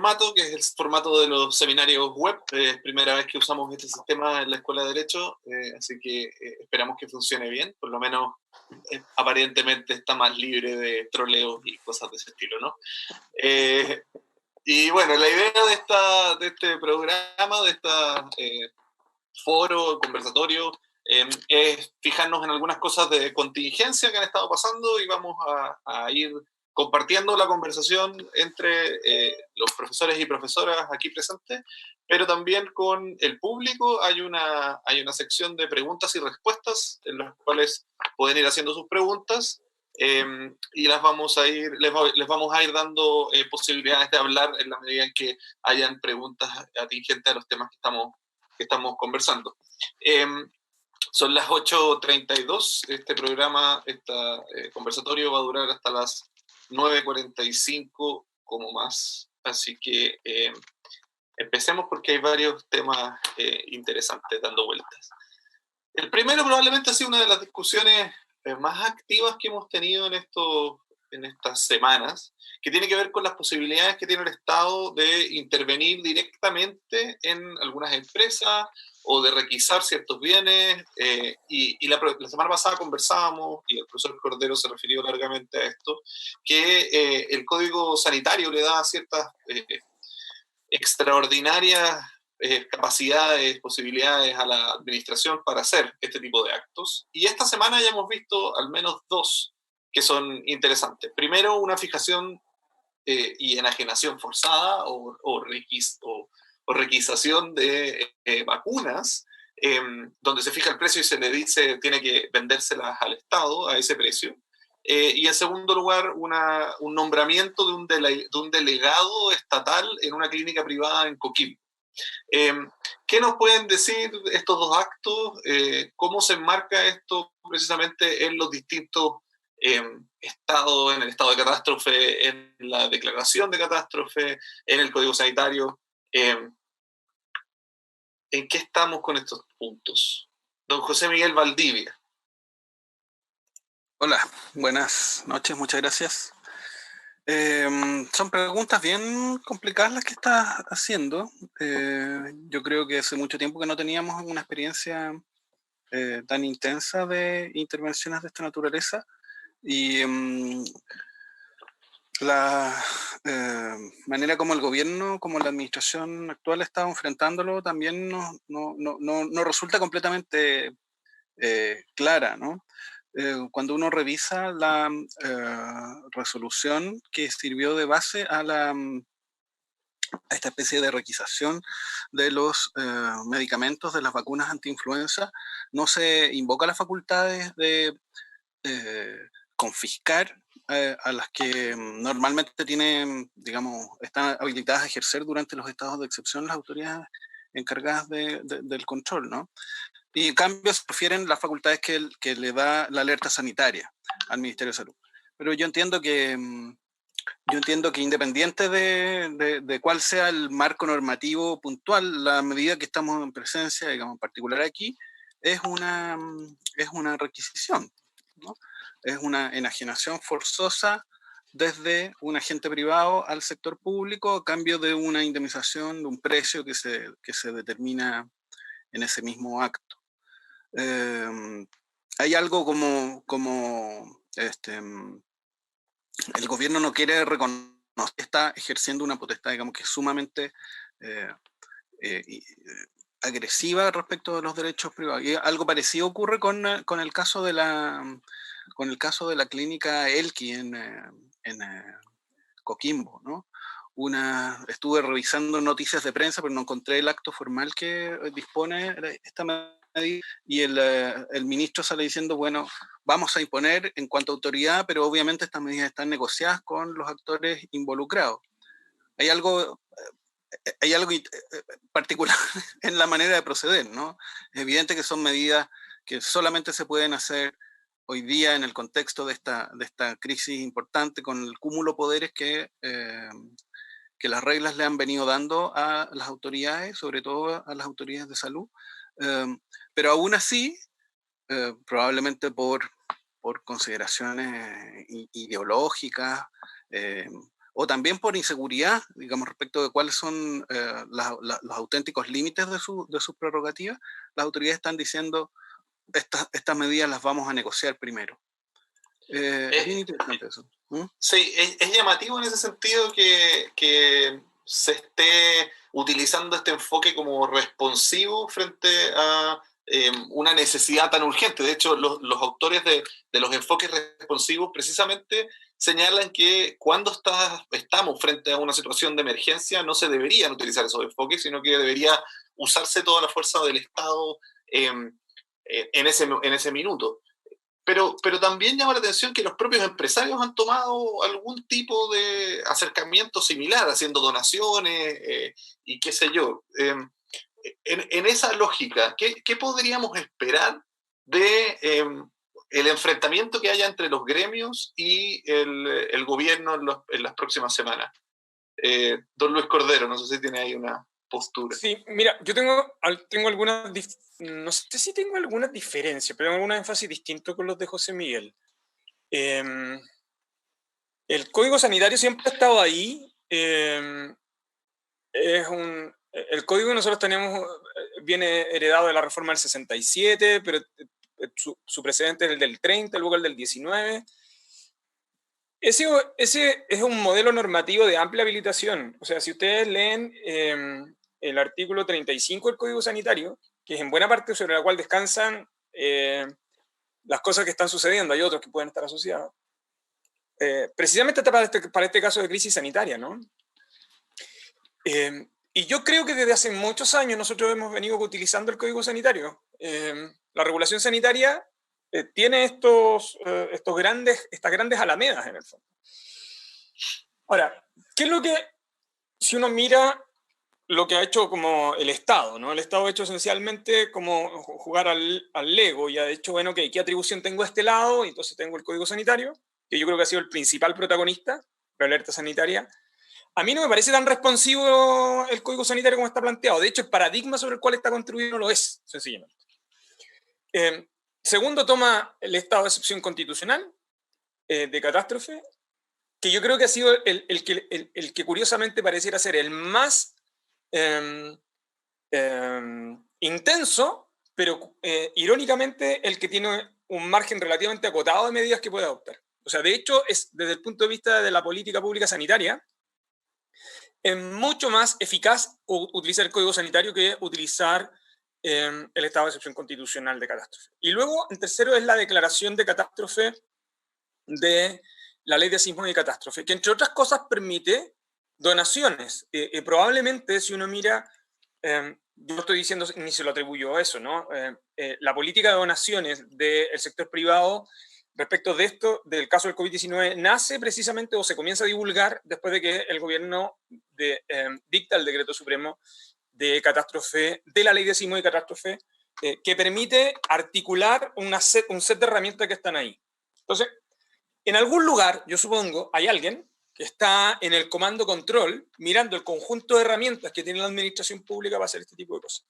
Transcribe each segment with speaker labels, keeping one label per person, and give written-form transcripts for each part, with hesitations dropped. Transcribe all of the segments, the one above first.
Speaker 1: formato, que es el formato de los seminarios web. Es primera vez que usamos este sistema en la Escuela de Derecho, así que esperamos que funcione bien. Por lo menos aparentemente está más libre de troleos y cosas de ese estilo, ¿no? Y bueno, la idea de este programa, de este foro, conversatorio, es fijarnos en algunas cosas de contingencia que han estado pasando y vamos a ir compartiendo la conversación entre los profesores y profesoras aquí presentes, pero también con el público. Hay una sección de preguntas y respuestas en las cuales pueden ir haciendo sus preguntas, y les vamos a ir dando posibilidades de hablar en la medida en que hayan preguntas atingentes a los temas que estamos conversando. Son las 8:32. Este programa, conversatorio va a durar hasta las 9:45 como más. Así que empecemos porque hay varios temas interesantes dando vueltas. El primero probablemente ha sido una de las discusiones más activas que hemos tenido en estas semanas, que tiene que ver con las posibilidades que tiene el Estado de intervenir directamente en algunas empresas o de requisar ciertos bienes. Y la semana pasada conversábamos, y el profesor Cordero se refirió largamente a esto, que el Código Sanitario le da ciertas extraordinarias capacidades, posibilidades a la administración para hacer este tipo de actos. Y esta semana ya hemos visto al menos dos que son interesantes. Primero, una fijación y enajenación forzada o requisación de vacunas, donde se fija el precio y se le dice tiene que vendérselas al Estado a ese precio. Y en segundo lugar, un nombramiento de un delegado estatal en una clínica privada en Coquimbo. ¿Qué nos pueden decir estos dos actos? ¿Cómo se enmarca esto precisamente en los distintos estados, en el estado de catástrofe, en la declaración de catástrofe, en el Código Sanitario? ¿En qué estamos con estos puntos? Don José Miguel Valdivia.
Speaker 2: Hola, buenas noches, muchas gracias. Son preguntas bien complicadas las que estás haciendo. Yo creo que hace mucho tiempo que no teníamos una experiencia tan intensa de intervenciones de esta naturaleza, y la manera como el gobierno, como la administración actual está enfrentándolo también no resulta completamente clara, ¿no? Cuando uno revisa la resolución que sirvió de base a esta especie de requisación de los medicamentos de las vacunas antiinfluenza, no se invoca las facultades de confiscar a las que normalmente tienen, digamos, están habilitadas a ejercer durante los estados de excepción las autoridades encargadas del control, ¿no? Y en cambio se refieren las facultades que le da la alerta sanitaria al Ministerio de Salud. Pero yo entiendo que independiente de cuál sea el marco normativo puntual, la medida que estamos en presencia, digamos, en particular aquí, es una requisición, ¿no? Es una enajenación forzosa desde un agente privado al sector público a cambio de una indemnización, de un precio que se determina en ese mismo acto. Hay algo como el gobierno no quiere reconocer que está ejerciendo una potestad, digamos, que es sumamente eh, eh, agresiva respecto de los derechos privados. Y algo parecido ocurre con el caso de la clínica Elqui en Coquimbo, ¿no? Estuve revisando noticias de prensa, pero no encontré el acto formal que dispone esta medida, y el ministro sale diciendo, bueno, vamos a imponer en cuanto a autoridad, pero obviamente estas medidas están negociadas con los actores involucrados. Hay algo particular en la manera de proceder, ¿no? Es evidente que son medidas que solamente se pueden hacer hoy día en el contexto de esta crisis importante, con el cúmulo de poderes que las reglas le han venido dando a las autoridades, sobre todo a las autoridades de salud. Pero aún así, probablemente por consideraciones ideológicas, o también por inseguridad, digamos, respecto de cuáles son los auténticos límites de sus prerrogativas, las autoridades están diciendo estas medidas las vamos a negociar primero. Es bien interesante eso.
Speaker 1: Sí, es llamativo en ese sentido que se esté utilizando este enfoque como responsivo frente a una necesidad tan urgente. De hecho, los autores de los enfoques responsivos precisamente señalan que cuando estamos frente a una situación de emergencia no se deberían utilizar esos enfoques, sino que debería usarse toda la fuerza del Estado en ese minuto. Pero también llama la atención que los propios empresarios han tomado algún tipo de acercamiento similar, haciendo donaciones y qué sé yo. En esa lógica, ¿qué podríamos esperar de el enfrentamiento que haya entre los gremios y el gobierno en las próximas semanas? Don Luis Cordero, no sé si tiene ahí una postura.
Speaker 3: Sí, mira, yo tengo algunas, no sé si tengo algunas diferencias, pero tengo algún énfasis distinto con los de José Miguel. El código sanitario siempre ha estado ahí. El código que nosotros tenemos viene heredado de la reforma del 67, pero su precedente es el del 30, luego el del 19. Ese es un modelo normativo de amplia habilitación. O sea, si ustedes leen el artículo 35 del Código Sanitario, que es en buena parte sobre la cual descansan las cosas que están sucediendo, hay otros que pueden estar asociados, precisamente para este caso de crisis sanitaria, ¿no? Y yo creo que desde hace muchos años nosotros hemos venido utilizando el Código Sanitario. La regulación sanitaria tiene estas grandes alamedas en el fondo. Ahora, ¿qué es lo que, si uno mira lo que ha hecho como el Estado, ¿no? El Estado ha hecho esencialmente como jugar al Lego y ha dicho, bueno, ok, ¿qué atribución tengo a este lado? Y entonces tengo el Código Sanitario, que yo creo que ha sido el principal protagonista, la alerta sanitaria. A mí no me parece tan responsivo el Código Sanitario como está planteado. De hecho, el paradigma sobre el cual está construido no lo es, sencillamente. Segundo, toma el estado de excepción constitucional de catástrofe, que yo creo que ha sido el que curiosamente pareciera ser el más intenso, pero irónicamente el que tiene un margen relativamente acotado de medidas que puede adoptar. O sea, de hecho, es desde el punto de vista de la política pública sanitaria, es mucho más eficaz utilizar el Código Sanitario que utilizar el estado de excepción constitucional de catástrofe. Y luego, en tercero, es la declaración de catástrofe de la ley de sismo y catástrofe, que entre otras cosas permite donaciones. Probablemente, si uno mira, yo no estoy diciendo ni se lo atribuyo a eso, ¿no? La política de donaciones del sector privado respecto de esto, del caso del COVID-19, nace precisamente o se comienza a divulgar después de que el gobierno dicta el decreto supremo de catástrofe, de la ley de sismo y catástrofe, que permite articular un set de herramientas que están ahí. Entonces, en algún lugar, yo supongo, hay alguien que está en el comando control mirando el conjunto de herramientas que tiene la administración pública para hacer este tipo de cosas.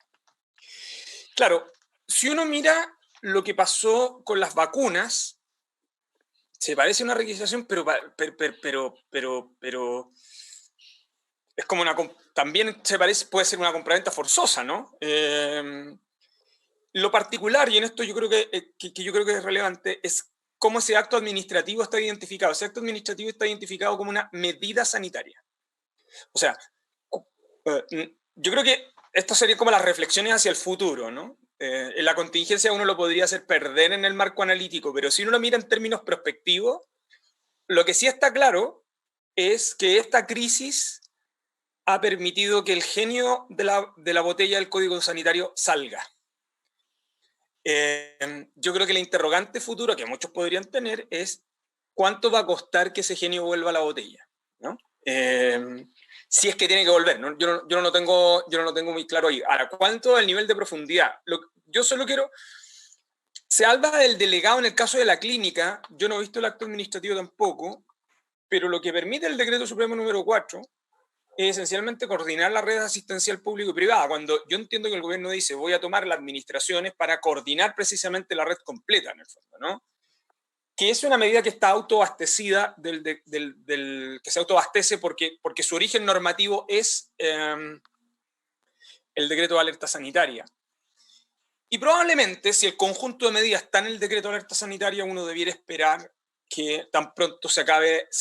Speaker 3: Claro, si uno mira lo que pasó con las vacunas, se parece una requisición, pero es como también puede ser una compraventa forzosa, ¿no? Lo particular, y en esto yo creo que yo creo que es relevante, es cómo ese acto administrativo está identificado. Ese acto administrativo está identificado como una medida sanitaria. O sea, yo creo que esto sería como las reflexiones hacia el futuro, ¿no? En la contingencia uno lo podría hacer perder en el marco analítico, pero si uno lo mira en términos prospectivos, lo que sí está claro es que esta crisis ha permitido que el genio de la botella del Código Sanitario salga. Yo creo que la interrogante futura que muchos podrían tener es ¿cuánto va a costar que ese genio vuelva a la botella? ¿No? Si es que tiene que volver, ¿no? Yo no lo tengo muy claro ahí. Ahora, ¿cuánto el nivel de profundidad? Yo solo quiero... Se habla del delegado en el caso de la clínica, yo no he visto el acto administrativo tampoco, pero lo que permite el decreto supremo número 4 es esencialmente coordinar la red asistencial público y privada. Cuando yo entiendo que el gobierno dice voy a tomar las administraciones para coordinar precisamente la red completa, en el fondo, ¿no? que es una medida que está autoabastecida, que se autoabastece porque su origen normativo es el decreto de alerta sanitaria. Y probablemente, si el conjunto de medidas está en el decreto de alerta sanitaria, uno debiera esperar que tan pronto se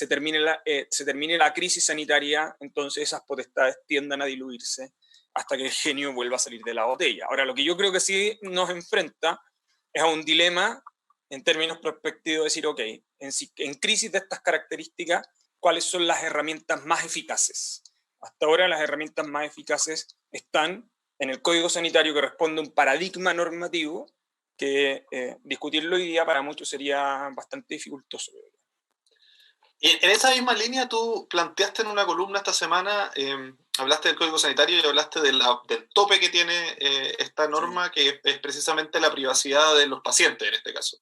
Speaker 3: termine la crisis sanitaria, entonces esas potestades tiendan a diluirse hasta que el genio vuelva a salir de la botella. Ahora, lo que yo creo que sí nos enfrenta es a un dilema en términos prospectivos, de decir, ok, en crisis de estas características, ¿cuáles son las herramientas más eficaces? Hasta ahora las herramientas más eficaces están en el Código Sanitario, que responde a un paradigma normativo que discutirlo hoy día para muchos sería bastante dificultoso.
Speaker 1: Y en esa misma línea tú planteaste en una columna esta semana, hablaste del Código Sanitario y hablaste del tope que tiene esta norma, que es precisamente la privacidad de los pacientes en este caso.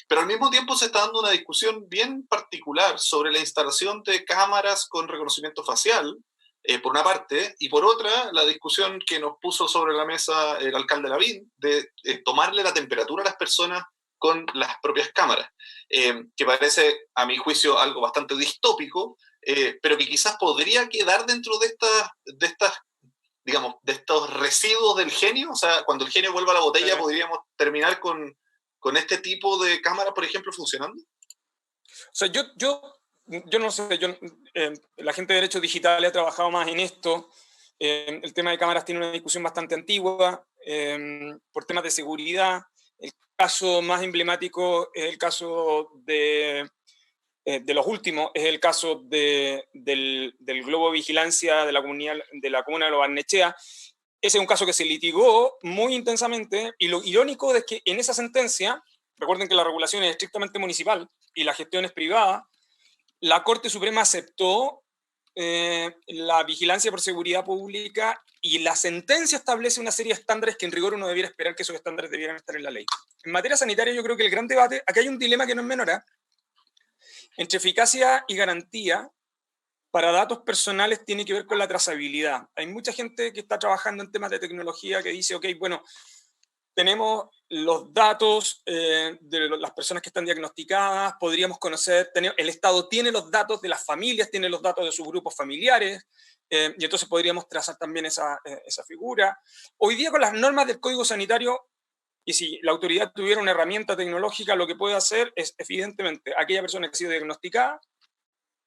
Speaker 1: Pero al mismo tiempo se está dando una discusión bien particular sobre la instalación de cámaras con reconocimiento facial, por una parte, y por otra, la discusión que nos puso sobre la mesa el alcalde Lavín de tomarle la temperatura a las personas con las propias cámaras, que parece, a mi juicio, algo bastante distópico, pero que quizás podría quedar dentro de estas, digamos, de estos residuos del genio. O sea, cuando el genio vuelva a la botella, podríamos terminar con este tipo de cámara, por ejemplo, funcionando.
Speaker 3: O sea, yo no sé, la gente de derechos digitales ha trabajado más en esto. El tema de cámaras tiene una discusión bastante antigua por temas de seguridad. El caso más emblemático es el caso de los últimos, es el caso del globo de vigilancia de la comuna de Lo Barnechea. Ese es un caso que se litigó muy intensamente, y lo irónico es que en esa sentencia, recuerden que la regulación es estrictamente municipal y la gestión es privada, la Corte Suprema aceptó la vigilancia por seguridad pública, y la sentencia establece una serie de estándares que en rigor uno debiera esperar que esos estándares debieran estar en la ley. En materia sanitaria yo creo que el gran debate, aquí hay un dilema que no es menor, entre eficacia y garantía para datos personales tiene que ver con la trazabilidad. Hay mucha gente que está trabajando en temas de tecnología que dice, ok, bueno, tenemos los datos de las personas que están diagnosticadas, podríamos conocer, el Estado tiene los datos de las familias, tiene los datos de sus grupos familiares, y entonces podríamos trazar también esa figura. Hoy día con las normas del Código Sanitario, y si la autoridad tuviera una herramienta tecnológica, lo que puede hacer es, evidentemente, aquella persona que ha sido diagnosticada,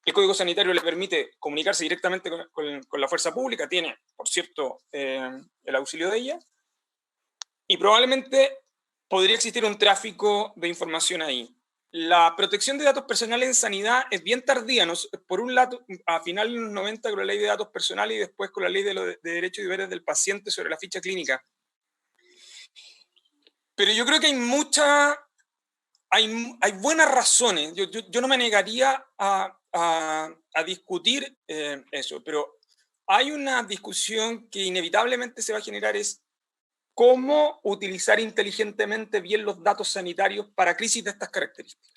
Speaker 3: el Código Sanitario le permite comunicarse directamente con la fuerza pública, tiene, por cierto, el auxilio de ella, y probablemente podría existir un tráfico de información ahí. La protección de datos personales en sanidad es bien tardía, ¿no? Por un lado, a finales de los 90 con la ley de datos personales y después con la ley de derechos y deberes del paciente sobre la ficha clínica. Pero yo creo que hay buenas razones. Yo no me negaría a discutir eso, pero hay una discusión que inevitablemente se va a generar, es cómo utilizar inteligentemente bien los datos sanitarios para crisis de estas características.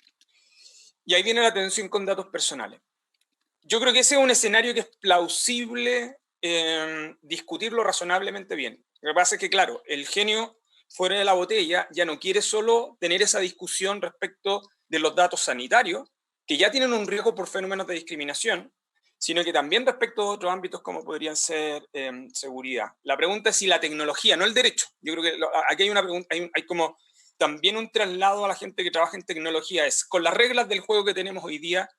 Speaker 3: Y ahí viene la tensión con datos personales. Yo creo que ese es un escenario que es plausible discutirlo razonablemente bien. Lo que pasa es que, claro, el genio fuera de la botella ya no quiere solo tener esa discusión respecto de los datos sanitarios, que ya tienen un riesgo por fenómenos de discriminación, sino que también respecto a otros ámbitos como podrían ser seguridad. La pregunta es si la tecnología, no el derecho. Yo creo que aquí hay una pregunta, hay como también un traslado a la gente que trabaja en tecnología, es con las reglas del juego que tenemos hoy día,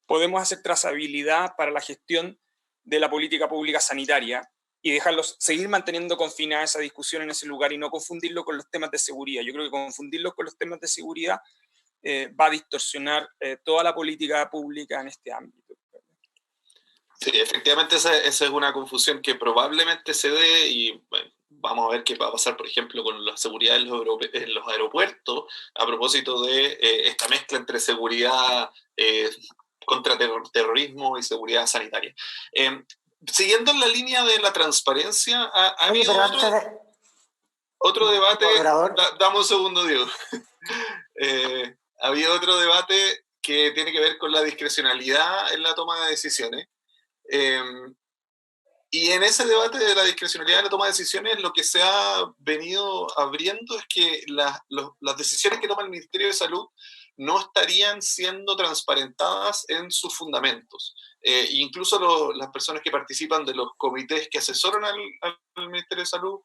Speaker 3: podemos hacer trazabilidad para la gestión de la política pública sanitaria y dejarlos, seguir manteniendo confinada esa discusión en ese lugar y no confundirlo con los temas de seguridad. Yo creo que confundirlo con los temas de seguridad va a distorsionar toda la política pública en este ámbito.
Speaker 1: Sí, efectivamente esa es una confusión que probablemente se dé, y bueno, vamos a ver qué va a pasar, por ejemplo, con la seguridad en los aeropuertos, a propósito de esta mezcla entre seguridad contra terrorismo y seguridad sanitaria. Siguiendo en la línea de la transparencia, ha habido otro debate. Dame un segundo, Diego. Ha habido otro debate que tiene que ver con la discrecionalidad en la toma de decisiones. Y en ese debate de la discrecionalidad en la toma de decisiones, lo que se ha venido abriendo es que las decisiones que toma el Ministerio de Salud no estarían siendo transparentadas en sus fundamentos. Incluso las personas que participan de los comités que asesoran al Ministerio de Salud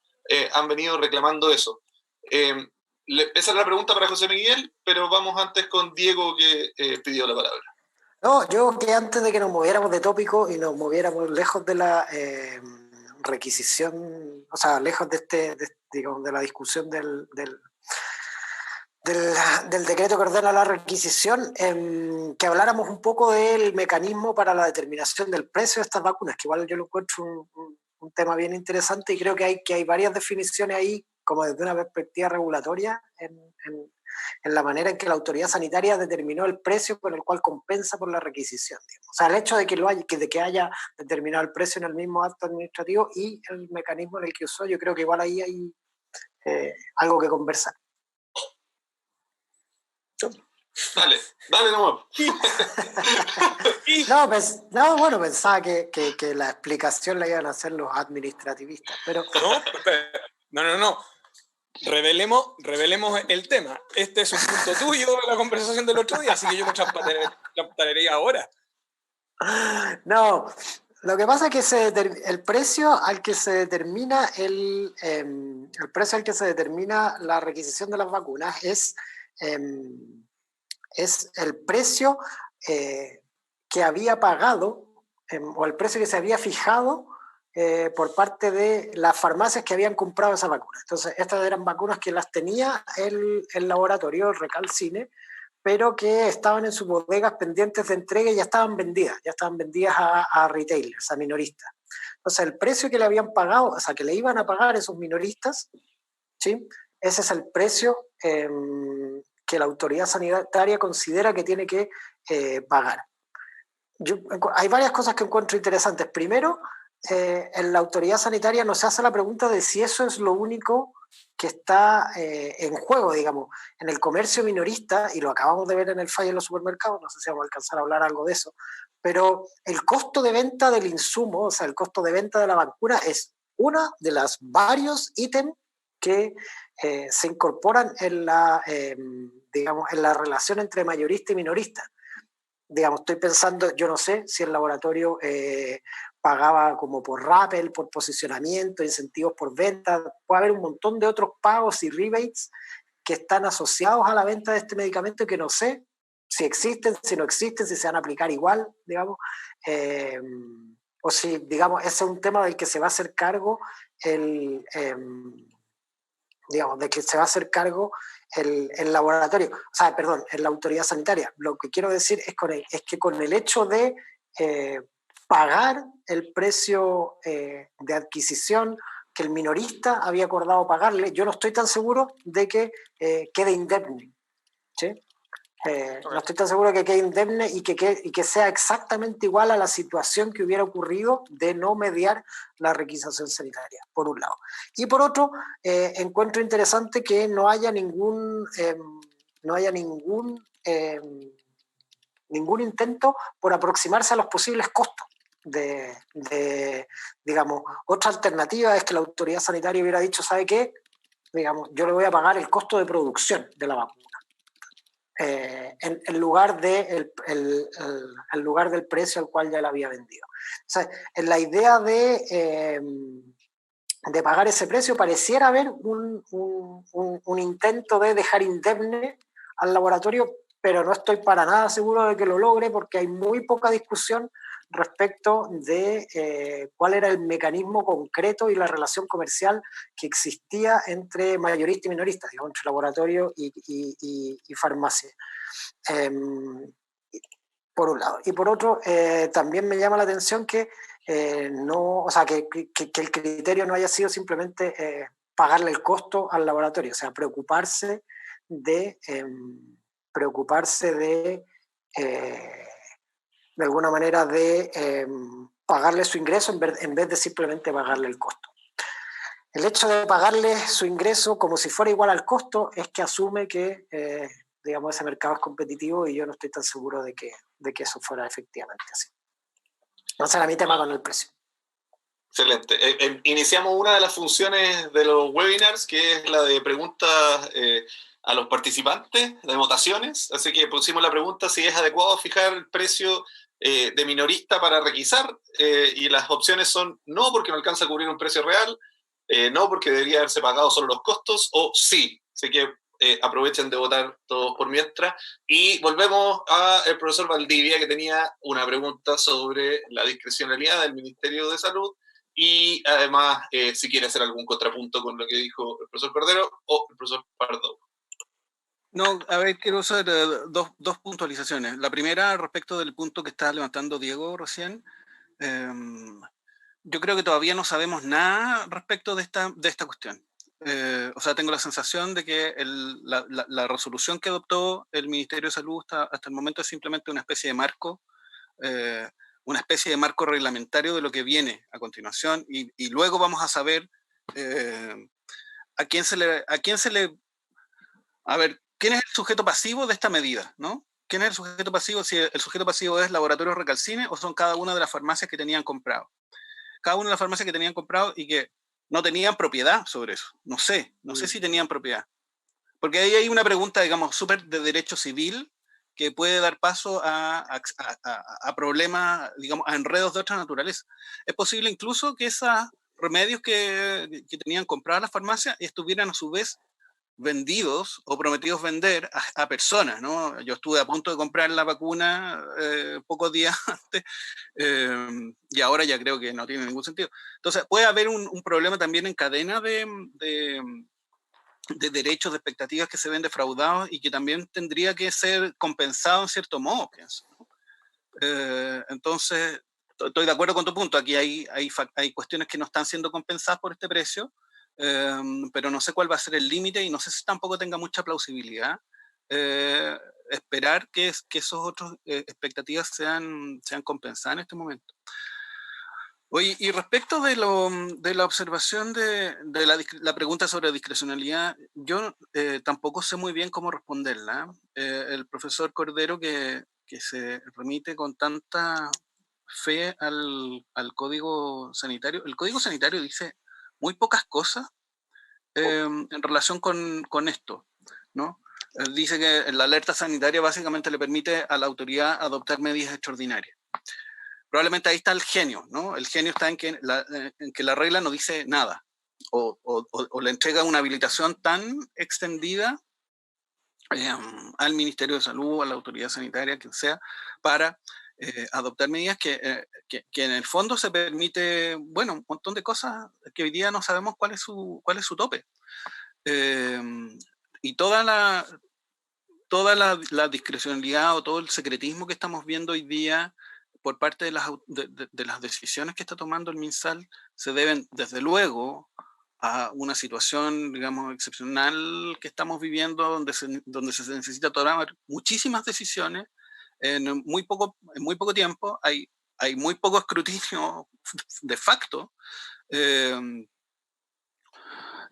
Speaker 1: han venido reclamando eso. Esa es la pregunta para José Miguel, pero vamos antes con Diego, que pidió la palabra.
Speaker 4: No, yo que antes de que nos moviéramos de tópico y nos moviéramos lejos de la requisición, o sea, lejos digamos, de la discusión del decreto que ordena la requisición, que habláramos un poco del mecanismo para la determinación del precio de estas vacunas, que igual yo lo encuentro un tema bien interesante, y creo que hay varias definiciones ahí, como desde una perspectiva regulatoria, en la manera en que la autoridad sanitaria determinó el precio con el cual compensa por la requisición. Digamos. O sea, el hecho de que haya determinado el precio en el mismo acto administrativo y el mecanismo en el que usó, yo creo que igual ahí hay algo que conversar.
Speaker 1: Dale nomás.
Speaker 4: Bueno, pensaba que la explicación la iban a hacer los administrativistas, pero...
Speaker 3: No. Revelemos el tema. Este es un punto tuyo de la conversación del otro día, así que yo me champatanería ahora.
Speaker 4: No, lo que pasa es que el precio al que se determina la requisición de las vacunas es el precio que había pagado o el precio que se había fijado por parte de las farmacias que habían comprado esa vacuna. Entonces, estas eran vacunas que las tenía el laboratorio, el Recalcine, pero que estaban en sus bodegas pendientes de entrega y ya estaban vendidas a retailers, a minoristas. Entonces, el precio que le habían pagado, o sea, que le iban a pagar esos minoristas, ¿sí? Ese es el precio que la autoridad sanitaria considera que tiene que pagar. Hay varias cosas que encuentro interesantes. Primero, en la autoridad sanitaria no se hace la pregunta de si eso es lo único que está en juego, digamos, en el comercio minorista, y lo acabamos de ver en el fallo en los supermercados, no sé si vamos a alcanzar a hablar algo de eso, pero el costo de venta del insumo, o sea, el costo de venta de la vacuna es una de las varios ítems que se incorporan en digamos, en la relación entre mayorista y minorista. Digamos, estoy pensando, yo no sé si el laboratorio pagaba como por rappel, por posicionamiento, incentivos por venta, puede haber un montón de otros pagos y rebates que están asociados a la venta de este medicamento y que no sé si existen, si no existen, si se van a aplicar igual, digamos, o si, digamos, ese es un tema del que se va a hacer cargo digamos, de que se va a hacer cargo el laboratorio, o sea, perdón, la autoridad sanitaria. Lo que quiero decir es que con el hecho de pagar el precio de adquisición que el minorista había acordado pagarle, yo no estoy tan seguro de que quede indemne, ¿sí? No estoy tan seguro de que quede indemne y que sea exactamente igual a la situación que hubiera ocurrido de no mediar la requisición sanitaria, por un lado. Y por otro, encuentro interesante que no haya ningún intento por aproximarse a los posibles costos. Digamos, otra alternativa es que la autoridad sanitaria hubiera dicho, ¿sabe qué? Digamos, yo le voy a pagar el costo de producción de la vacuna. En lugar del precio al cual ya la había vendido. O sea, en la idea de pagar ese precio pareciera haber un intento de dejar indemne al laboratorio, pero no estoy para nada seguro de que lo logre porque hay muy poca discusión respecto de cuál era el mecanismo concreto y la relación comercial que existía entre mayorista y minorista, digamos, entre laboratorio y farmacia. Por un lado. Y por otro, también me llama la atención que no, o sea, que el criterio no haya sido simplemente pagarle el costo al laboratorio, o sea, preocuparse de alguna manera de pagarle su ingreso en vez de simplemente pagarle el costo. El hecho de pagarle su ingreso como si fuera igual al costo es que asume que digamos, ese mercado es competitivo y yo no estoy tan seguro de que eso fuera efectivamente así. Ese era mi tema con el precio.
Speaker 1: Excelente. Iniciamos una de las funciones de los webinars, que es la de preguntas a los participantes de votaciones, así que pusimos la pregunta si es adecuado fijar el precio de minorista para requisar, y las opciones son no porque no alcanza a cubrir un precio real, no porque debería haberse pagado solo los costos, o sí. Así que aprovechen de votar todos por mientras. Y volvemos al profesor Valdivia, que tenía una pregunta sobre la discrecionalidad del Ministerio de Salud, y además si quiere hacer algún contrapunto con lo que dijo el profesor Cordero o el profesor Pardo.
Speaker 2: No, a ver, quiero hacer dos puntualizaciones. La primera, respecto del punto que estaba levantando Diego recién. Yo creo que todavía no sabemos nada respecto de esta cuestión. O sea, tengo la sensación de que la resolución que adoptó el Ministerio de Salud hasta el momento es simplemente una especie de marco, reglamentario de lo que viene a continuación, y luego vamos a saber a quién se le... A ver, ¿quién es el sujeto pasivo de esta medida, ¿no? ¿Quién es el sujeto pasivo? Si el sujeto pasivo es Laboratorios Recalcine o son cada una de las farmacias que tenían comprado. Cada una de las farmacias que tenían comprado y que no tenían propiedad sobre eso. No sé si tenían propiedad. Porque ahí hay una pregunta, digamos, súper de derecho civil que puede dar paso a problemas, digamos, a enredos de otra naturaleza. Es posible incluso que esos remedios que tenían compradas las farmacias estuvieran a su vez vendidos o prometidos vender a personas, ¿no? Yo estuve a punto de comprar la vacuna pocos días antes, y ahora ya creo que no tiene ningún sentido. Entonces puede haber un problema también en cadena de derechos, de expectativas que se ven defraudados y que también tendría que ser compensado en cierto modo, pienso, ¿no? Entonces, estoy de acuerdo con tu punto. Aquí hay cuestiones que no están siendo compensadas por este precio, pero no sé cuál va a ser el límite y no sé si tampoco tenga mucha plausibilidad esperar que esos otros expectativas sean compensadas en este momento. Oye, y respecto de la observación de la pregunta sobre discrecionalidad, yo tampoco sé muy bien cómo responderla. El profesor Cordero, que se remite con tanta fe al Código Sanitario, el Código Sanitario dice muy pocas cosas en relación con esto, ¿no? Dice que la alerta sanitaria básicamente le permite a la autoridad adoptar medidas extraordinarias. Probablemente ahí está el genio, ¿no? El genio está en que la regla no dice nada, o le entrega una habilitación tan extendida al Ministerio de Salud, a la autoridad sanitaria, quien sea, para adoptar medidas que en el fondo se permite, bueno, un montón de cosas que hoy día no sabemos cuál es su tope. Y toda la discrecionalidad o todo el secretismo que estamos viendo hoy día por parte de las decisiones que está tomando el MinSal se deben, desde luego, a una situación, digamos, excepcional que estamos viviendo, donde se necesita tomar muchísimas decisiones en muy poco tiempo. Hay muy poco escrutinio de facto.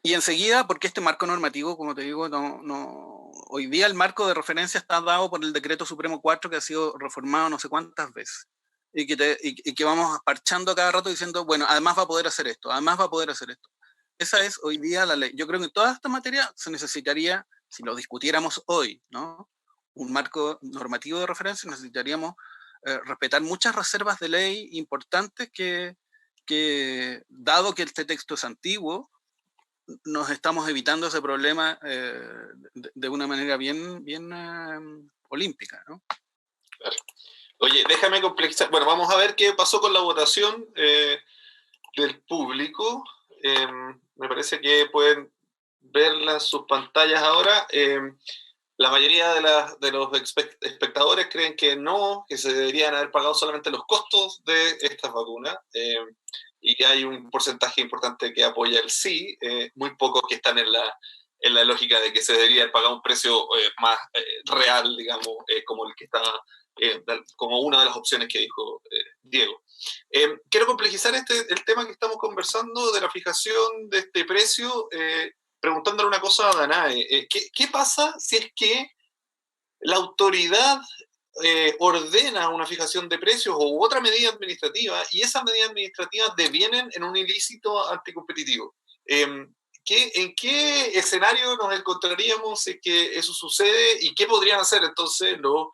Speaker 2: Y enseguida, porque este marco normativo, como te digo, hoy día el marco de referencia está dado por el Decreto Supremo 4, que ha sido reformado no sé cuántas veces. Y que vamos parchando a cada rato diciendo, bueno, además va a poder hacer esto, además va a poder hacer esto. Esa es hoy día la ley. Yo creo que en toda esta materia se necesitaría, si lo discutiéramos hoy, ¿no?, un marco normativo de referencia, necesitaríamos respetar muchas reservas de ley importantes que dado que este texto es antiguo, nos estamos evitando ese problema de una manera bien olímpica, ¿no?
Speaker 1: Claro. Oye, déjame complejizar. Bueno, vamos a ver qué pasó con la votación del público. Me parece que pueden verla en sus pantallas ahora. La mayoría de los espectadores creen que no, que se deberían haber pagado solamente los costos de estas vacunas. Y hay un porcentaje importante que apoya el sí, muy pocos que están en la lógica de que se debería haber pagado un precio más real, digamos, como el que está, como una de las opciones que dijo Diego. Quiero complejizar el tema que estamos conversando de la fijación de este precio, preguntándole una cosa a Danae. ¿Qué pasa si es que la autoridad ordena una fijación de precios u otra medida administrativa y esas medidas administrativas devienen en un ilícito anticompetitivo? ¿En qué escenario nos encontraríamos si es que eso sucede y qué podrían hacer entonces los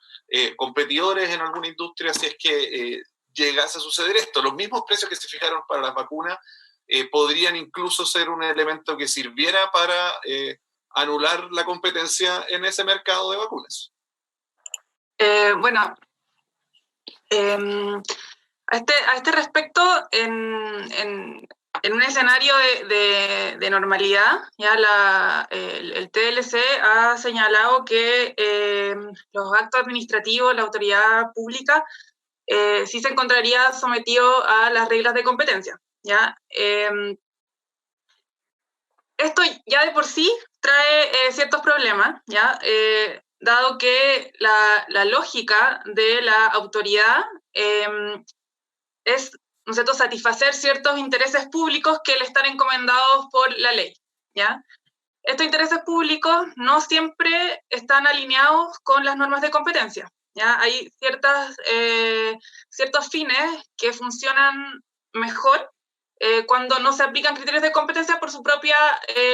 Speaker 1: competidores en alguna industria si es que llegase a suceder esto? Los mismos precios que se fijaron para las vacunas podrían incluso ser un elemento que sirviera para anular la competencia en ese mercado de vacunas.
Speaker 5: Bueno, a este respecto, en un escenario de normalidad, ya el TLC ha señalado que los actos administrativos, la autoridad pública, sí se encontraría sometido a las reglas de competencia, ¿ya? Esto ya de por sí trae ciertos problemas, ¿ya? Dado que la lógica de la autoridad es, ¿no es cierto?, satisfacer ciertos intereses públicos que le están encomendados por la ley, ¿ya? Estos intereses públicos no siempre están alineados con las normas de competencia, ¿ya? Hay ciertos fines que funcionan mejor cuando no se aplican criterios de competencia por su propia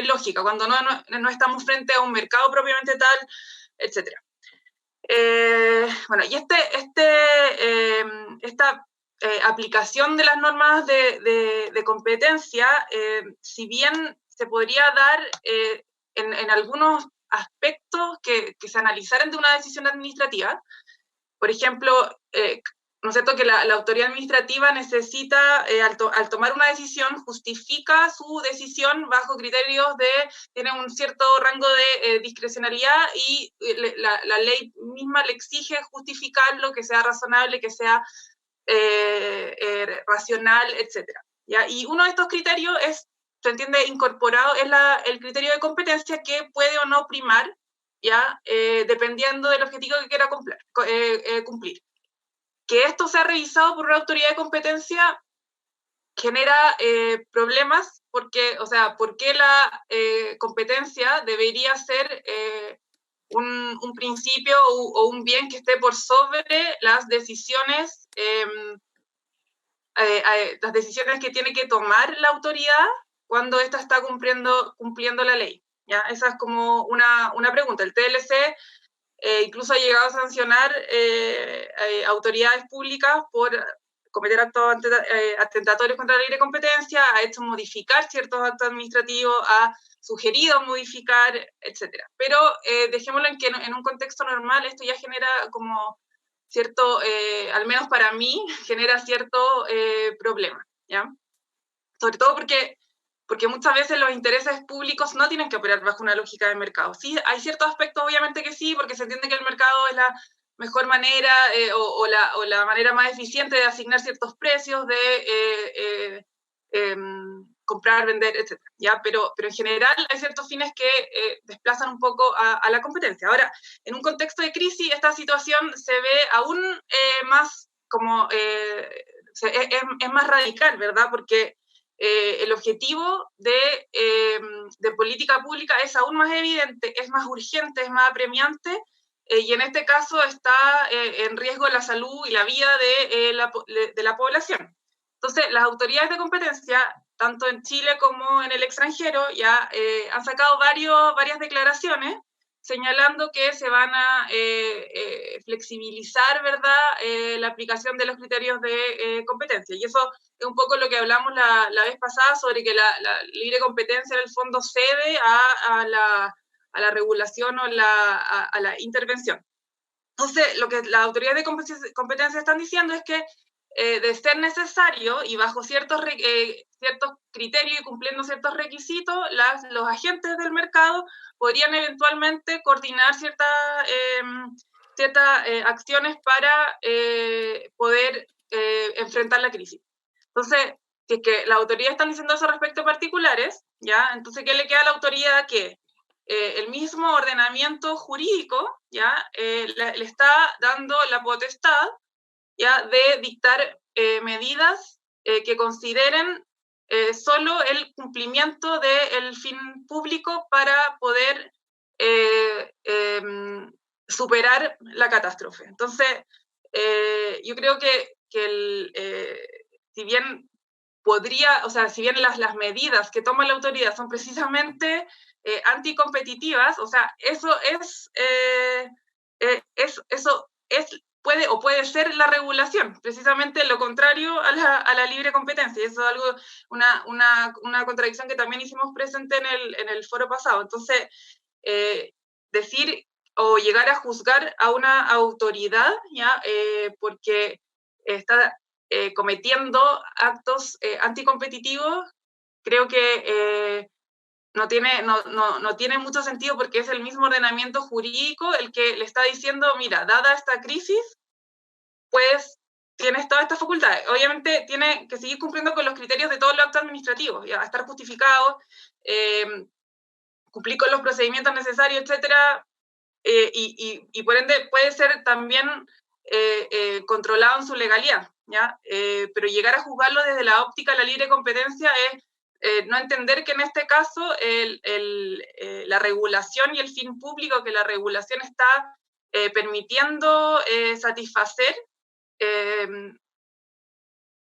Speaker 5: lógica, cuando no estamos frente a un mercado propiamente tal, etc. Bueno, y esta aplicación de las normas de competencia, si bien se podría dar en algunos aspectos que se analizaran de una decisión administrativa, por ejemplo, ¿no es cierto?, que la autoridad administrativa necesita, al tomar una decisión, justifica su decisión bajo criterios tiene un cierto rango de discrecionalidad y la ley misma le exige justificarlo, que sea razonable, que sea racional, etc. ¿Ya? Y uno de estos criterios se entiende incorporado, es el criterio de competencia que puede o no primar, ¿ya? Dependiendo del objetivo que quiera cumplir. Que esto sea revisado por una autoridad de competencia genera problemas porque, o sea, ¿por qué la competencia debería ser un principio o un bien que esté por sobre las decisiones que tiene que tomar la autoridad cuando ésta está cumpliendo la ley? ¿Ya? Esa es como una pregunta. El TLC incluso ha llegado a sancionar autoridades públicas por cometer actos atentatorios contra la ley de competencia, ha hecho modificar ciertos actos administrativos, ha sugerido modificar, etc. Pero dejémoslo en que en un contexto normal esto ya genera como cierto, al menos para mí, genera cierto problema, ¿ya? Sobre todo porque muchas veces los intereses públicos no tienen que operar bajo una lógica de mercado. Sí, hay ciertos aspectos obviamente que sí, porque se entiende que el mercado es la mejor manera o la manera más eficiente de asignar ciertos precios, de comprar, vender, etc. ¿Ya? Pero en general hay ciertos fines que desplazan un poco a la competencia. Ahora, en un contexto de crisis, esta situación se ve aún más como... es más radical, ¿verdad? Porque el objetivo de política pública es aún más evidente, es más urgente, es más apremiante, y en este caso está en riesgo la salud y la vida de la población. Entonces, las autoridades de competencia, tanto en Chile como en el extranjero, ya han sacado varias declaraciones señalando que se van a flexibilizar, ¿verdad?, la aplicación de los criterios de competencia. Y eso es un poco lo que hablamos la vez pasada sobre que la libre competencia en el fondo cede a la regulación o a la intervención. Entonces, lo que las autoridades de competencia están diciendo es que de ser necesario y bajo ciertos criterios y cumpliendo ciertos requisitos, los agentes del mercado podrían eventualmente coordinar ciertas acciones para poder enfrentar la crisis. Entonces, si es que las autoridades están diciendo eso respecto a particulares, ¿ya? Entonces, ¿qué le queda a la autoridad? Que el mismo ordenamiento jurídico, ¿ya? Le está dando la potestad, ¿ya?, de dictar medidas que consideren solo el cumplimiento del fin público para poder superar la catástrofe. Entonces, yo creo que si bien podría, o sea, si bien las medidas que toma la autoridad son precisamente anticompetitivas, o sea, puede ser la regulación, precisamente lo contrario a la libre competencia. Y eso es algo, una contradicción que también hicimos presente en el foro pasado. Entonces, decir o llegar a juzgar a una autoridad, ¿ya? Porque está cometiendo actos anticompetitivos, creo que no tiene mucho sentido, porque es el mismo ordenamiento jurídico el que le está diciendo, mira, dada esta crisis, pues tienes todas estas facultades. Obviamente tiene que seguir cumpliendo con los criterios de todos los actos administrativos, ya, estar justificado, cumplir con los procedimientos necesarios, etcétera, y por ende puede ser también controlado en su legalidad, ¿ya? Pero llegar a juzgarlo desde la óptica de la libre competencia es no entender que en este caso la regulación y el fin público que la regulación está permitiendo satisfacer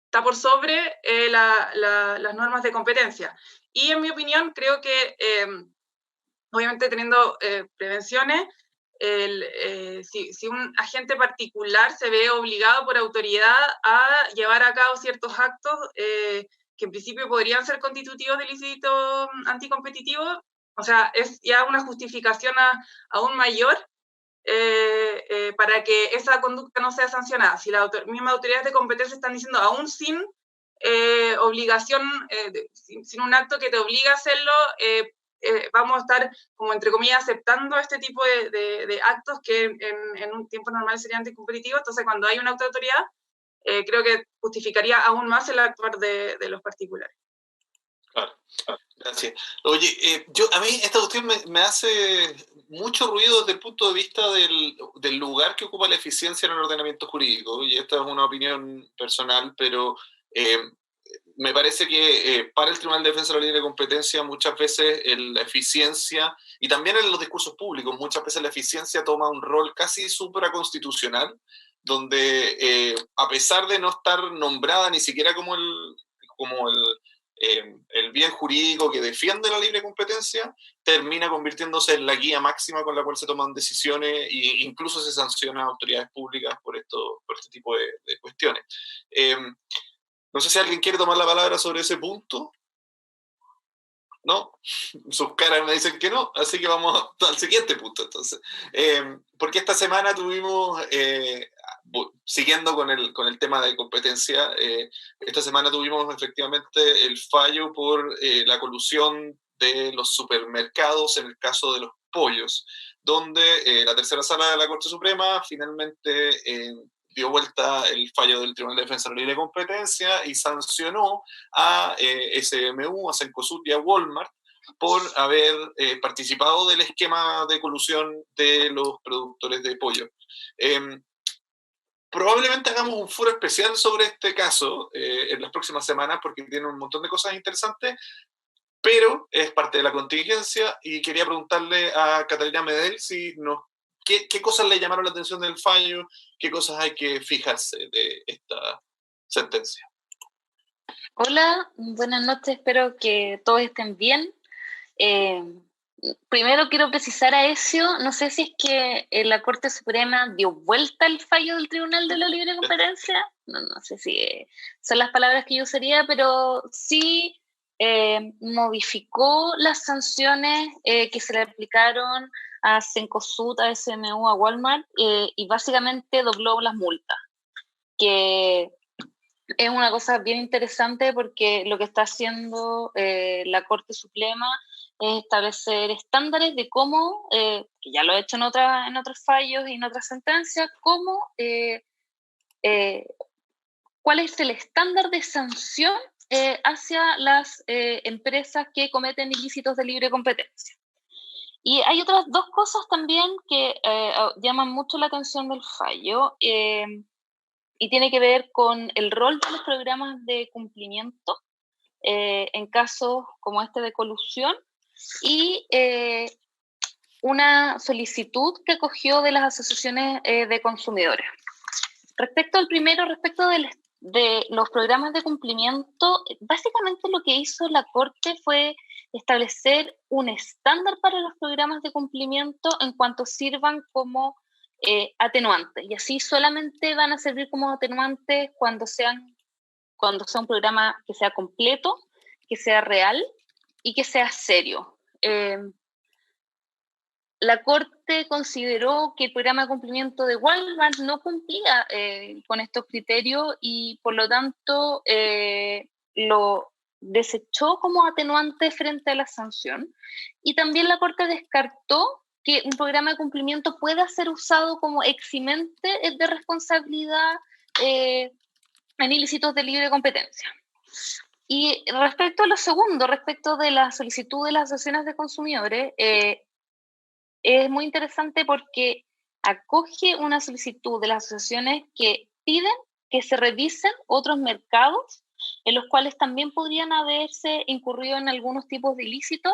Speaker 5: está por sobre las normas de competencia. Y en mi opinión, creo que obviamente teniendo prevenciones, si un agente particular se ve obligado por autoridad a llevar a cabo ciertos actos que en principio podrían ser constitutivos de ilícito anticompetitivo, o sea, es ya una justificación aún mayor para que esa conducta no sea sancionada. Si las mismas autoridades de competencia están diciendo, aún sin obligación, sin un acto que te obliga a hacerlo, vamos a estar, como entre comillas, aceptando este tipo de actos que en un tiempo normal serían anticompetitivos. Entonces, cuando hay una auto de autoridad, creo que justificaría aún más el actuar de los particulares.
Speaker 1: Claro, gracias. Oye, a mí esta cuestión me hace mucho ruido desde el punto de vista del lugar que ocupa la eficiencia en el ordenamiento jurídico, y esta es una opinión personal, pero me parece que para el Tribunal de Defensa de la Libre Competencia muchas veces la eficiencia, y también en los discursos públicos, muchas veces la eficiencia toma un rol casi supraconstitucional, donde a pesar de no estar nombrada ni siquiera como el bien jurídico que defiende la libre competencia, termina convirtiéndose en la guía máxima con la cual se toman decisiones e incluso se sancionan a autoridades públicas por este tipo de cuestiones. No sé si alguien quiere tomar la palabra sobre ese punto. ¿No? Sus caras me dicen que no, así que vamos al siguiente punto entonces. Porque esta semana tuvimos, siguiendo con el tema de competencia, esta semana tuvimos efectivamente el fallo por la colusión de los supermercados en el caso de los pollos, donde la tercera sala de la Corte Suprema finalmente dio vuelta el fallo del Tribunal de Defensa de la Libre Competencia y sancionó a SMU, a Cencosud y a Walmart por haber participado del esquema de colusión de los productores de pollo. Probablemente hagamos un foro especial sobre este caso en las próximas semanas, porque tiene un montón de cosas interesantes, pero es parte de la contingencia, y quería preguntarle a Catalina Medel si ¿qué cosas le llamaron la atención del fallo? ¿Qué cosas hay que fijarse de esta sentencia?
Speaker 6: Hola, buenas noches, espero que todos estén bien. Primero quiero precisar a Ezio, no sé si es que la Corte Suprema dio vuelta el fallo del Tribunal de la Libre Competencia, no sé si son las palabras que yo usaría, pero sí modificó las sanciones que se le aplicaron a Cencosud, a SMU, a Walmart, y básicamente dobló las multas, que es una cosa bien interesante porque lo que está haciendo la Corte Suprema es establecer estándares de cómo, que ya lo he hecho en otros fallos y en otras sentencias, cuál es el estándar de sanción hacia las empresas que cometen ilícitos de libre competencia. Y hay otras dos cosas también que llaman mucho la atención del fallo, y tiene que ver con el rol de los programas de cumplimiento en casos como este de colusión, y una solicitud que acogió de las asociaciones de consumidores. Respecto al primero, respecto de los programas de cumplimiento, básicamente lo que hizo la Corte fue establecer un estándar para los programas de cumplimiento en cuanto sirvan como atenuantes, y así solamente van a servir como atenuantes cuando sea un programa que sea completo, que sea real y que sea serio. La Corte consideró que el programa de cumplimiento de Walmart no cumplía con estos criterios y por lo tanto lo desechó como atenuante frente a la sanción. Y también la Corte descartó que un programa de cumplimiento pueda ser usado como eximente de responsabilidad en ilícitos de libre competencia. Y respecto a lo segundo, respecto de la solicitud de las asociaciones de consumidores, es muy interesante porque acoge una solicitud de las asociaciones que piden que se revisen otros mercados en los cuales también podrían haberse incurrido en algunos tipos de ilícitos,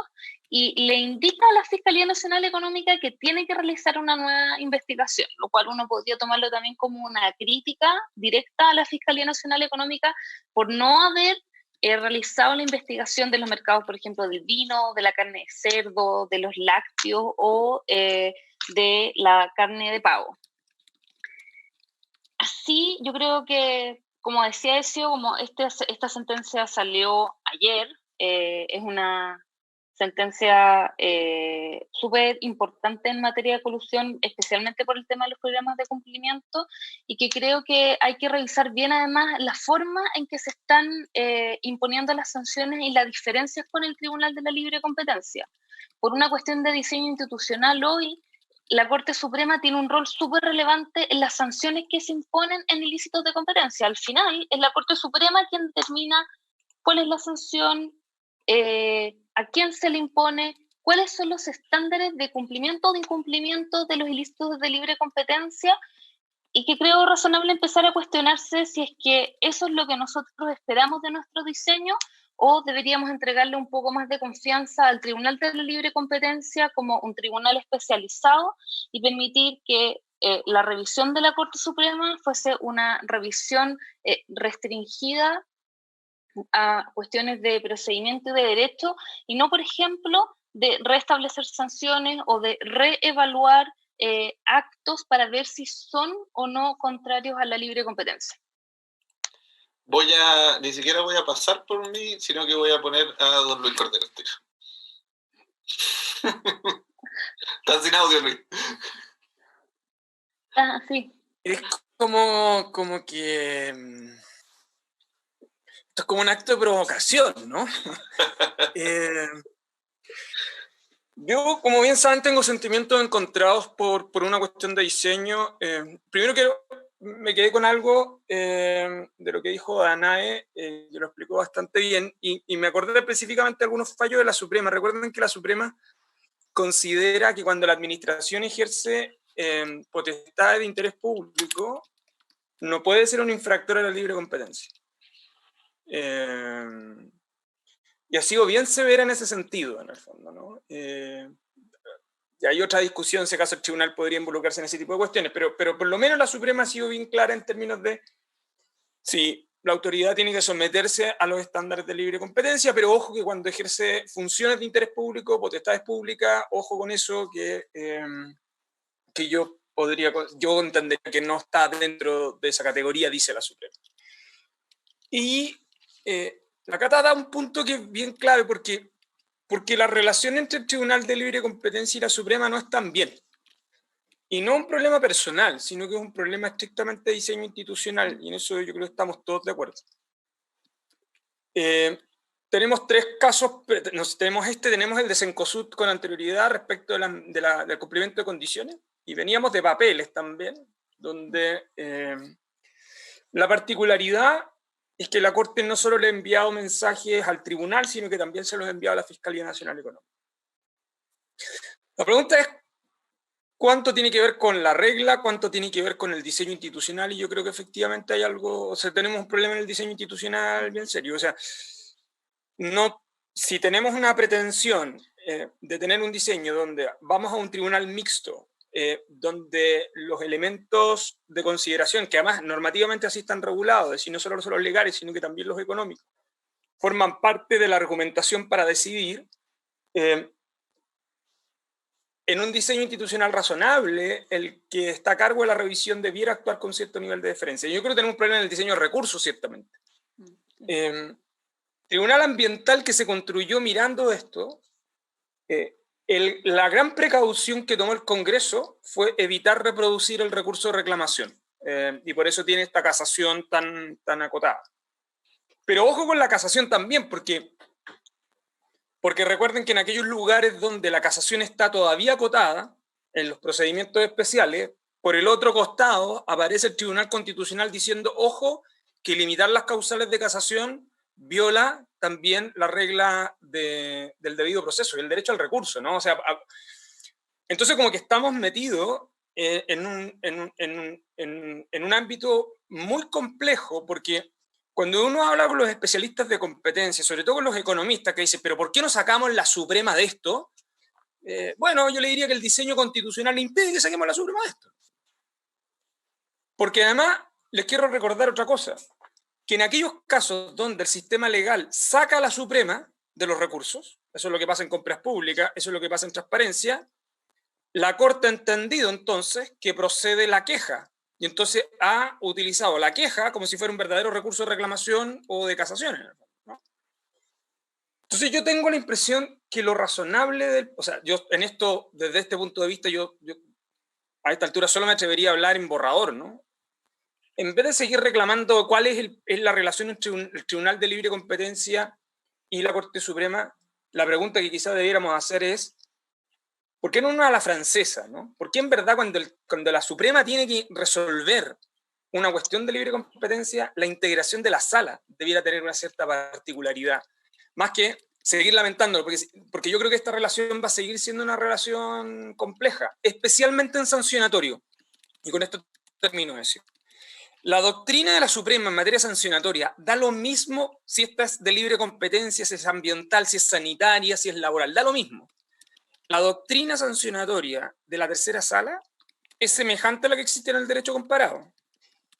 Speaker 6: y le indica a la Fiscalía Nacional Económica que tiene que realizar una nueva investigación, lo cual uno podría tomarlo también como una crítica directa a la Fiscalía Nacional Económica por no haber realizado la investigación de los mercados, por ejemplo, del vino, de la carne de cerdo, de los lácteos o de la carne de pavo. Así, yo creo que, como decía Ezio, como esta sentencia salió ayer, es una sentencia súper importante en materia de colusión, especialmente por el tema de los programas de cumplimiento, y que creo que hay que revisar bien además la forma en que se están imponiendo las sanciones y las diferencias con el Tribunal de la Libre Competencia. Por una cuestión de diseño institucional, hoy la Corte Suprema tiene un rol súper relevante en las sanciones que se imponen en ilícitos de competencia. Al final, es la Corte Suprema quien determina cuál es la sanción, a quién se le impone, cuáles son los estándares de cumplimiento o de incumplimiento de los ilícitos de libre competencia, y que creo razonable empezar a cuestionarse si es que eso es lo que nosotros esperamos de nuestro diseño, o deberíamos entregarle un poco más de confianza al Tribunal de la Libre Competencia como un tribunal especializado y permitir que la revisión de la Corte Suprema fuese una revisión restringida a cuestiones de procedimiento y de derecho, y no, por ejemplo, de restablecer sanciones o de reevaluar actos para ver si son o no contrarios a la libre competencia.
Speaker 1: Ni siquiera voy a pasar por mí, sino que voy a poner a don Luis Cordero. Estás sin audio, Luis.
Speaker 6: Ah, sí.
Speaker 3: Es como que... Esto es como un acto de provocación, ¿no? Yo, como bien saben, tengo sentimientos encontrados por una cuestión de diseño. Primero que me quedé con algo de lo que dijo Danae, que lo explicó bastante bien, y me acordé específicamente de algunos fallos de la Suprema. Recuerden que la Suprema considera que cuando la administración ejerce potestad de interés público, no puede ser un infractor a la libre competencia. Y ha sido bien severa en ese sentido, en el fondo, ¿no? Y hay otra discusión si acaso el tribunal podría involucrarse en ese tipo de cuestiones, pero por lo menos la Suprema ha sido bien clara en términos de si la autoridad tiene que someterse a los estándares de libre competencia, pero ojo que cuando ejerce funciones de interés público, potestades públicas, ojo con eso, que yo entendería que no está dentro de esa categoría, dice la Suprema. Y la Cata da un punto que es bien clave, porque la relación entre el Tribunal de Libre Competencia y la Suprema no están bien. Y no un problema personal, sino que es un problema estrictamente de diseño institucional, y en eso yo creo que estamos todos de acuerdo. Tenemos tres casos, tenemos el de Cencosud con anterioridad respecto del cumplimiento de condiciones, y veníamos de papeles también, donde la particularidad es que la Corte no solo le ha enviado mensajes al tribunal, sino que también se los ha enviado a la Fiscalía Nacional Económica. La pregunta es, ¿cuánto tiene que ver con la regla? ¿Cuánto tiene que ver con el diseño institucional? Y yo creo que efectivamente hay algo, o sea, tenemos un problema en el diseño institucional bien serio. O sea, si tenemos una pretensión de tener un diseño donde vamos a un tribunal mixto donde los elementos de consideración, que además normativamente así están regulados, es decir, no solo los legales, sino que también los económicos, forman parte de la argumentación para decidir, en un diseño institucional razonable, el que está a cargo de la revisión debiera actuar con cierto nivel de deferencia. Yo creo que tenemos un problema en el diseño de recursos, ciertamente. Tribunal ambiental que se construyó mirando esto, la gran precaución que tomó el Congreso fue evitar reproducir el recurso de reclamación, y por eso tiene esta casación tan acotada. Pero ojo con la casación también, porque recuerden que en aquellos lugares donde la casación está todavía acotada, en los procedimientos especiales, por el otro costado aparece el Tribunal Constitucional diciendo, ojo, que limitar las causales de casación viola también la regla del debido proceso y el derecho al recurso, ¿no? O sea, entonces como que estamos metidos en un ámbito muy complejo, porque cuando uno habla con los especialistas de competencia, sobre todo con los economistas que dicen, pero ¿por qué no sacamos la Suprema de esto? Bueno, yo le diría que el diseño constitucional impide que saquemos la Suprema de esto. Porque además, les quiero recordar otra cosa, que en aquellos casos donde el sistema legal saca a la Suprema de los recursos, eso es lo que pasa en compras públicas, eso es lo que pasa en transparencia, la Corte ha entendido entonces que procede la queja, y entonces ha utilizado la queja como si fuera un verdadero recurso de reclamación o de casación, ¿no? Entonces yo tengo la impresión que lo razonable, o sea, yo en esto, desde este punto de vista, yo a esta altura solo me atrevería a hablar en borrador, ¿no? En vez de seguir reclamando cuál es la relación entre el Tribunal de Libre Competencia y la Corte Suprema, la pregunta que quizás debiéramos hacer es, ¿por qué no una a la francesa, ¿no? ¿Por qué en verdad cuando la Suprema tiene que resolver una cuestión de libre competencia, la integración de la sala debiera tener una cierta particularidad? Más que seguir lamentándolo, porque yo creo que esta relación va a seguir siendo una relación compleja, especialmente en sancionatorio. Y con esto termino de decir. La doctrina de la Suprema en materia sancionatoria da lo mismo si esta es de libre competencia, si es ambiental, si es sanitaria, si es laboral, da lo mismo. La doctrina sancionatoria de la tercera sala es semejante a la que existe en el derecho comparado,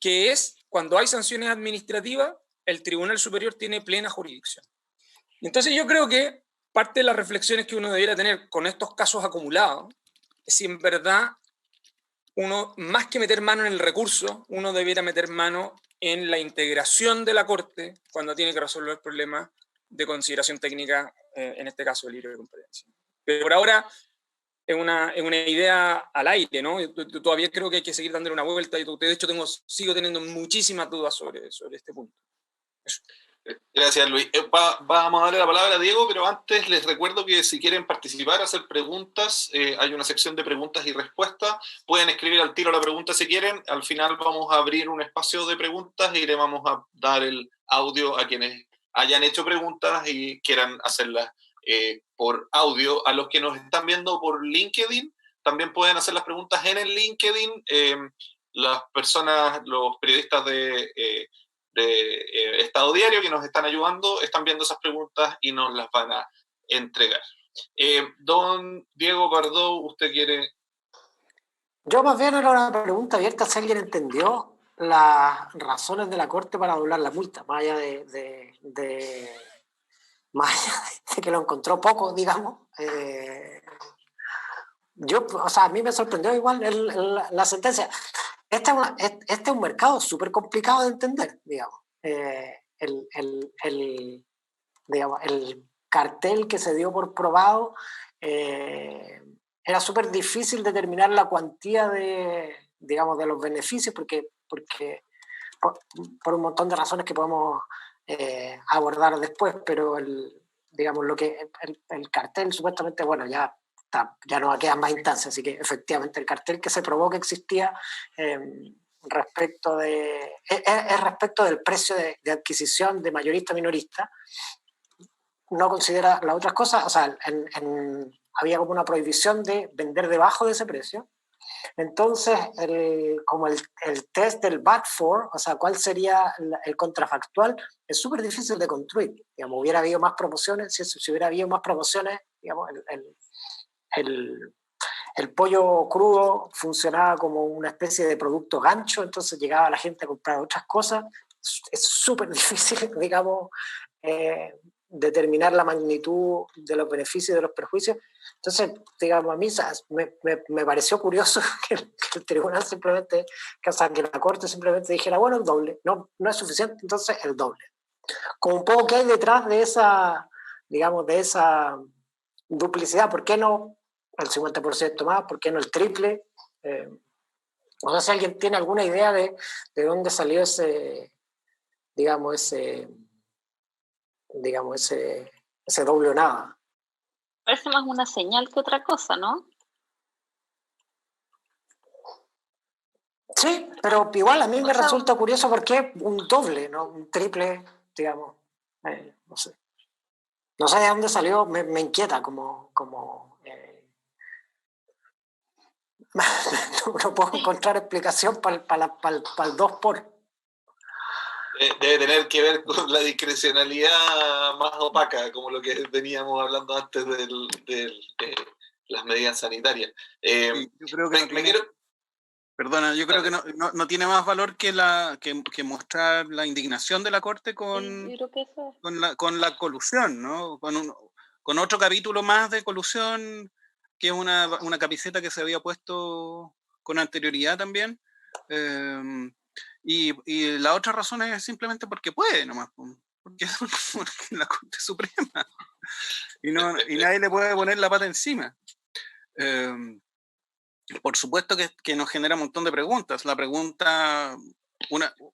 Speaker 3: que es cuando hay sanciones administrativas, el Tribunal Superior tiene plena jurisdicción. Entonces yo creo que parte de las reflexiones que uno debiera tener con estos casos acumulados es si en verdad uno, más que meter mano en el recurso, uno debiera meter mano en la integración de la Corte cuando tiene que resolver problemas de consideración técnica, en este caso de libre competencia. Pero por ahora es una idea al aire, ¿no? Yo todavía creo que hay que seguir dándole una vuelta y de hecho sigo teniendo muchísimas dudas sobre este punto. Eso.
Speaker 1: Gracias, Luis. Vamos a darle la palabra a Diego, pero antes les recuerdo que si quieren participar, hacer preguntas, hay una sección de preguntas y respuestas. Pueden escribir al tiro la pregunta si quieren. Al final vamos a abrir un espacio de preguntas y le vamos a dar el audio a quienes hayan hecho preguntas y quieran hacerlas por audio. A los que nos están viendo por LinkedIn, también pueden hacer las preguntas en el LinkedIn. Las personas, los periodistas de Estado Diario que nos están ayudando, están viendo esas preguntas y nos las van a entregar. Don Diego Pardo, ¿usted quiere?
Speaker 4: Yo más bien era una pregunta abierta si alguien entendió las razones de la Corte para doblar la multa, más allá de que lo encontró poco, digamos. A mí me sorprendió igual la sentencia. Este es un mercado súper complicado de entender, digamos. El cartel que se dio por probado, era súper difícil determinar la cuantía de los beneficios, porque por un montón de razones que podemos abordar después, pero el cartel supuestamente, bueno, ya no quedan más instancias, así que efectivamente el cartel que se probó que existía respecto del precio de adquisición de mayorista a minorista, no considera las otras cosas, o sea, había como una prohibición de vender debajo de ese precio. Entonces, como el test del but-for, o sea, cuál sería el contrafactual, es súper difícil de construir. Digamos, hubiera habido más promociones, si hubiera habido más promociones, digamos, el pollo crudo funcionaba como una especie de producto gancho, entonces llegaba la gente a comprar otras cosas. Es súper difícil, digamos, determinar la magnitud de los beneficios y de los perjuicios. Entonces, digamos, a mí me pareció curioso que el tribunal simplemente, o sea, que la Corte simplemente dijera, bueno, el doble, no es suficiente, entonces el doble. Como un poco que hay detrás de esa, digamos, de esa duplicidad, ¿por qué no el 50% más? ¿Por qué no el triple? No sé si alguien tiene alguna idea de dónde salió ese, digamos, ese doble o nada.
Speaker 6: Parece más una señal que otra cosa, ¿no?
Speaker 4: Sí, pero igual a mí me resulta curioso por qué un doble, ¿no? Un triple, digamos, no sé. No sé de dónde salió, me inquieta como no puedo encontrar explicación para el 2 por.
Speaker 1: Debe tener que ver con la discrecionalidad más opaca, como lo que veníamos hablando antes de las medidas sanitarias.
Speaker 2: Yo creo que perdona, yo creo que no tiene más valor que mostrar la indignación de la Corte con la colusión, ¿no? Con otro capítulo más de colusión, que es una camiseta que se había puesto con anterioridad también. Y la otra razón es simplemente porque puede nomás, porque es la Corte Suprema. Y nadie le puede poner la pata encima. Por supuesto que nos genera un montón de preguntas.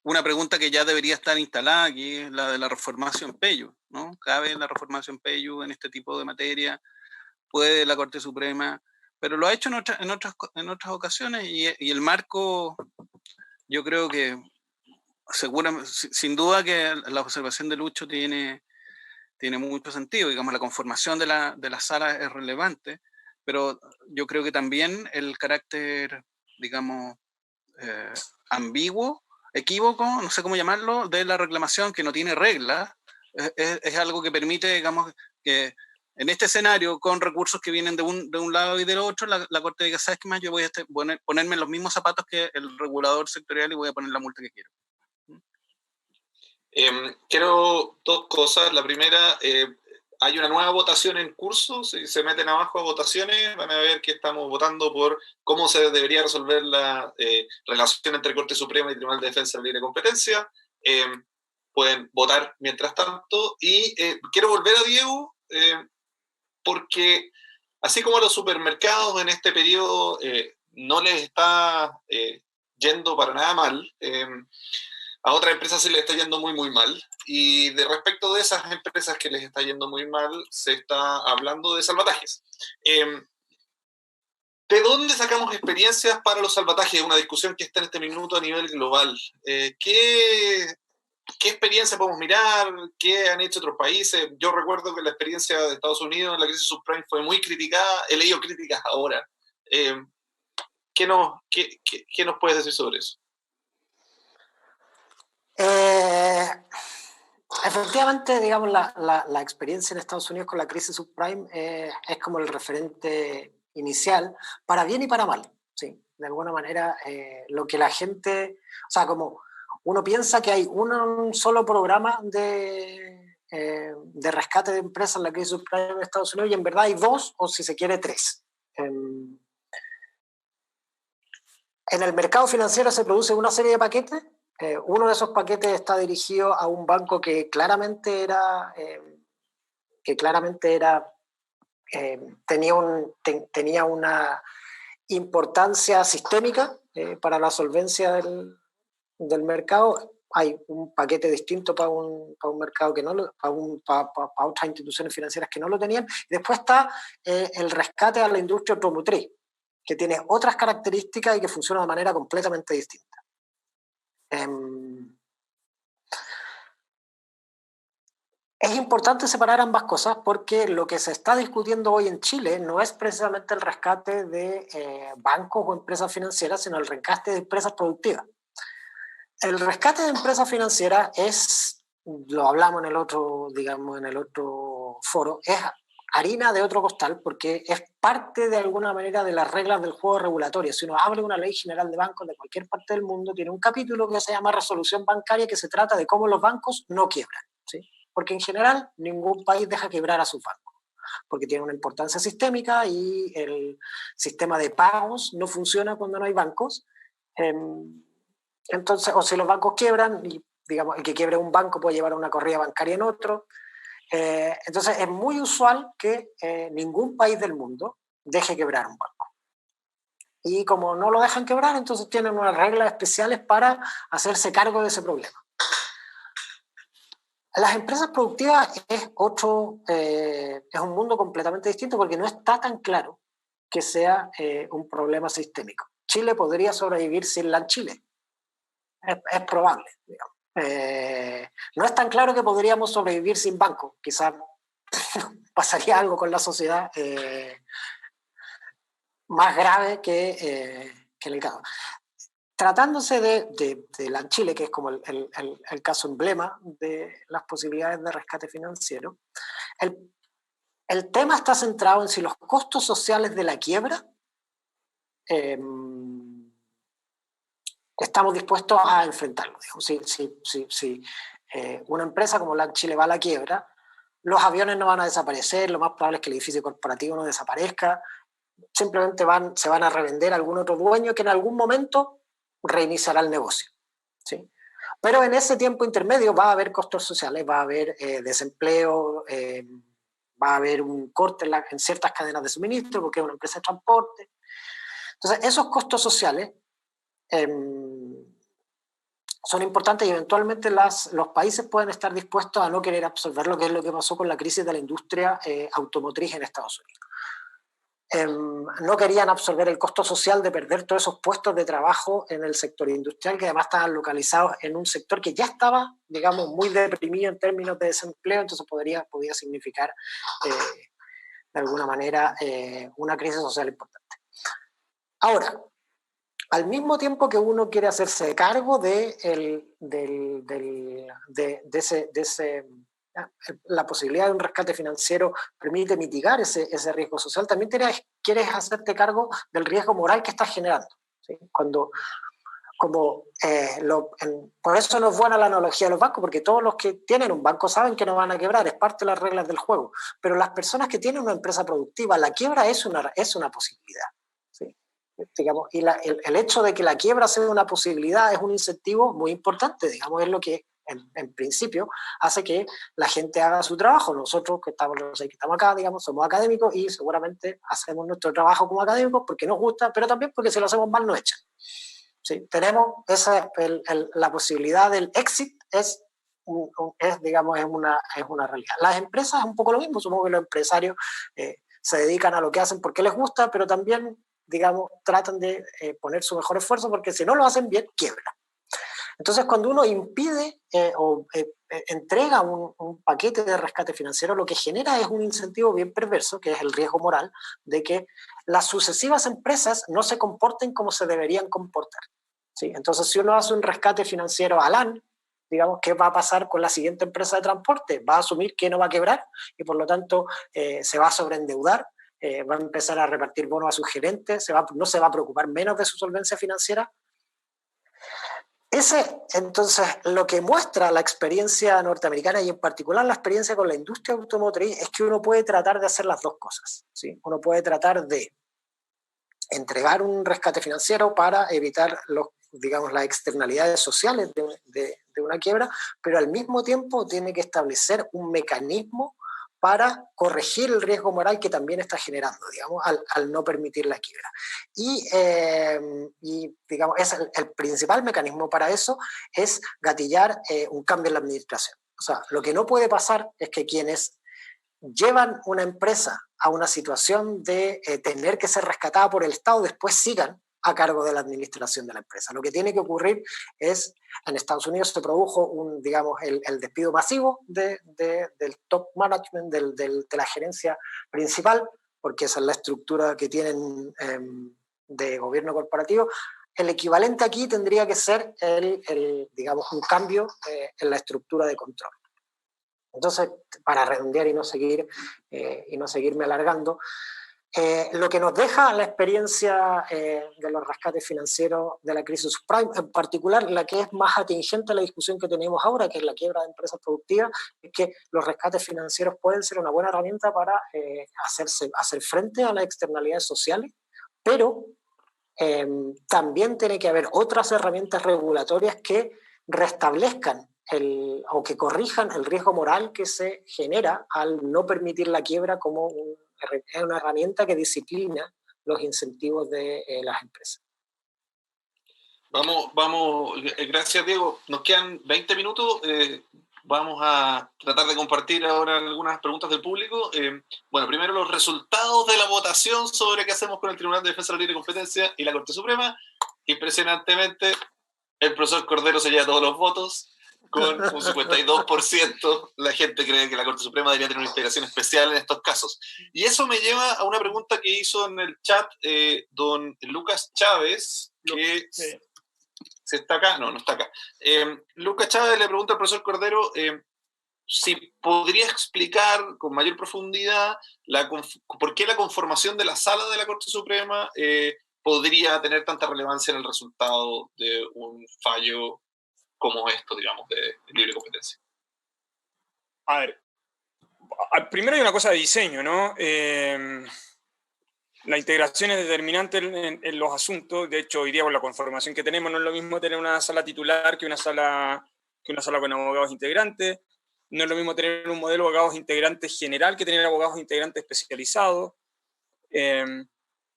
Speaker 2: Una pregunta que ya debería estar instalada aquí es la de la reformación Pello, ¿no? ¿Cabe la reformación Pello en este tipo de materia? ¿Puede la Corte Suprema? Pero lo ha hecho en otras ocasiones y el marco, yo creo que sin duda que la observación de Lucho tiene mucho sentido. Digamos, la conformación de la sala es relevante, pero yo creo que también el carácter, digamos, ambiguo, equívoco, no sé cómo llamarlo, de la reclamación que no tiene regla, es algo que permite, digamos, que en este escenario, con recursos que vienen de un lado y del otro, la Corte diga, ¿sabes qué más? Yo voy a ponerme en los mismos zapatos que el regulador sectorial y voy a poner la multa que quiero.
Speaker 1: Quiero dos cosas. La primera, hay una nueva votación en curso. Si se meten abajo a votaciones, van a ver que estamos votando por cómo se debería resolver la relación entre Corte Suprema y Tribunal de Defensa de Libre Competencia. Pueden votar mientras tanto. Y quiero volver a Diego, porque así como a los supermercados en este periodo no les está yendo para nada mal, a otras empresas se les está yendo muy, muy mal. Y de respecto de esas empresas que les está yendo muy mal, se está hablando de salvatajes. ¿De dónde sacamos experiencias para los salvatajes? Una discusión que está en este minuto a nivel global. ¿Qué experiencia podemos mirar? ¿Qué han hecho otros países? Yo recuerdo que la experiencia de Estados Unidos en la crisis subprime fue muy criticada. He leído críticas ahora. ¿Qué nos puedes decir sobre eso?
Speaker 4: Efectivamente, digamos, la experiencia en Estados Unidos con la crisis subprime es como el referente inicial, para bien y para mal, ¿sí? De alguna manera, lo que la gente, o sea, como uno piensa que hay un solo programa de rescate de empresas en la crisis subprime en Estados Unidos, y en verdad hay dos, o si se quiere, tres. En el mercado financiero se produce una serie de paquetes. Uno de esos paquetes está dirigido a un banco que claramente tenía una importancia sistémica para la solvencia del mercado. Hay un paquete distinto para un mercado que para otras instituciones financieras que no lo tenían. Y después está el rescate a la industria automotriz, que tiene otras características y que funciona de manera completamente distinta. Es importante separar ambas cosas porque lo que se está discutiendo hoy en Chile no es precisamente el rescate de bancos o empresas financieras, sino el rescate de empresas productivas. El rescate de empresas financieras lo hablamos en el otro foro, es harina de otro costal, porque es parte de alguna manera de las reglas del juego regulatorio. Si uno abre una ley general de bancos de cualquier parte del mundo, tiene un capítulo que se llama resolución bancaria, que se trata de cómo los bancos no quiebran, ¿sí? Porque en general ningún país deja quebrar a sus bancos, porque tiene una importancia sistémica y el sistema de pagos no funciona cuando no hay bancos. Entonces, o si los bancos quiebran, y digamos, el que quiebre un banco puede llevar una corrida bancaria en otro. Entonces es muy usual que ningún país del mundo deje quebrar un banco. Y como no lo dejan quebrar, entonces tienen unas reglas especiales para hacerse cargo de ese problema. Las empresas productivas es un mundo completamente distinto, porque no está tan claro que sea un problema sistémico. Chile podría sobrevivir sin la Chile. Es probable, digamos. No es tan claro que podríamos sobrevivir sin banco. Quizás pasaría algo con la sociedad más grave que el caso. Tratándose de la Chile, que es como el caso emblema de las posibilidades de rescate financiero, el tema está centrado en si los costos sociales de la quiebra estamos dispuestos a enfrentarlo. Si una empresa como la Chile va a la quiebra, los aviones no van a desaparecer, lo más probable es que el edificio corporativo no desaparezca, simplemente se van a revender a algún otro dueño que en algún momento reiniciará el negocio, ¿sí? Pero en ese tiempo intermedio va a haber costos sociales, va a haber desempleo, va a haber un corte en ciertas cadenas de suministro porque es una empresa de transporte. Entonces, esos costos sociales son importantes y eventualmente los países pueden estar dispuestos a no querer absorber lo que es lo que pasó con la crisis de la industria automotriz en Estados Unidos. No querían absorber el costo social de perder todos esos puestos de trabajo en el sector industrial, que además estaban localizados en un sector que ya estaba, digamos, muy deprimido en términos de desempleo, entonces podía significar de alguna manera una crisis social importante. Ahora, al mismo tiempo que uno quiere hacerse cargo de la posibilidad de un rescate financiero permite mitigar ese riesgo social, también quieres hacerte cargo del riesgo moral que estás generando, ¿sí? Por eso no es buena la analogía de los bancos, porque todos los que tienen un banco saben que no van a quebrar, es parte de las reglas del juego, pero las personas que tienen una empresa productiva, la quiebra es una posibilidad, ¿sí? Digamos, y el hecho de que la quiebra sea una posibilidad es un incentivo muy importante, digamos, es lo que en principio hace que la gente haga su trabajo. Nosotros que estamos acá, digamos, somos académicos y seguramente hacemos nuestro trabajo como académicos porque nos gusta, pero también porque si lo hacemos mal nos echan, ¿sí? Tenemos la posibilidad del exit, es una realidad. Las empresas es un poco lo mismo, supongo que los empresarios se dedican a lo que hacen porque les gusta, pero también, digamos, tratan de poner su mejor esfuerzo porque si no lo hacen bien, quiebran. Entonces, cuando uno impide o entrega un paquete de rescate financiero, lo que genera es un incentivo bien perverso, que es el riesgo moral, de que las sucesivas empresas no se comporten como se deberían comportar, ¿sí? Entonces, si uno hace un rescate financiero a LAN, digamos, ¿qué va a pasar con la siguiente empresa de transporte? Va a asumir que no va a quebrar y por lo tanto se va a sobreendeudar, va a empezar a repartir bonos a sus gerentes, no se va a preocupar menos de su solvencia financiera. Entonces, lo que muestra la experiencia norteamericana y en particular la experiencia con la industria automotriz es que uno puede tratar de hacer las dos cosas, ¿sí? Uno puede tratar de entregar un rescate financiero para evitar las externalidades sociales de una quiebra, pero al mismo tiempo tiene que establecer un mecanismo para corregir el riesgo moral que también está generando, digamos, al no permitir la quiebra. Y digamos, el principal mecanismo para eso es gatillar un cambio en la administración. O sea, lo que no puede pasar es que quienes llevan una empresa a una situación de tener que ser rescatada por el Estado después sigan a cargo de la administración de la empresa. Lo que tiene que ocurrir es, en Estados Unidos se produjo el despido masivo del top management, de la gerencia principal, porque esa es la estructura que tienen de gobierno corporativo. El equivalente aquí tendría que ser un cambio en la estructura de control. Entonces, para redondear y no seguirme alargando, lo que nos deja la experiencia de los rescates financieros de la crisis subprime, en particular la que es más atingente a la discusión que tenemos ahora, que es la quiebra de empresas productivas, es que los rescates financieros pueden ser una buena herramienta para hacer frente a las externalidades sociales, pero también tiene que haber otras herramientas regulatorias que restablezcan o que corrijan el riesgo moral que se genera al no permitir la quiebra como una herramienta que disciplina los incentivos de las empresas.
Speaker 1: Vamos, gracias Diego. Nos quedan 20 minutos. Vamos a tratar de compartir ahora algunas preguntas del público. Bueno, primero los resultados de la votación sobre qué hacemos con el Tribunal de Defensa de la Libre Competencia y la Corte Suprema. Impresionantemente, el profesor Cordero se lleva todos los votos. Con un 52% la gente cree que la Corte Suprema debería tener una integración especial en estos casos. Y eso me lleva a una pregunta que hizo en el chat don Lucas Chávez, que ¿se está acá? No está acá. Lucas Chávez le pregunta al profesor Cordero si podría explicar con mayor profundidad por qué la conformación de la sala de la Corte Suprema podría tener tanta relevancia en el resultado de un fallo como esto, digamos, de libre competencia.
Speaker 3: A ver, primero hay una cosa de diseño, ¿no? La integración es determinante en los asuntos. De hecho, hoy día con la conformación que tenemos no es lo mismo tener una sala titular que una sala con abogados integrantes. No es lo mismo tener un modelo de abogados integrantes general que tener abogados integrantes especializados.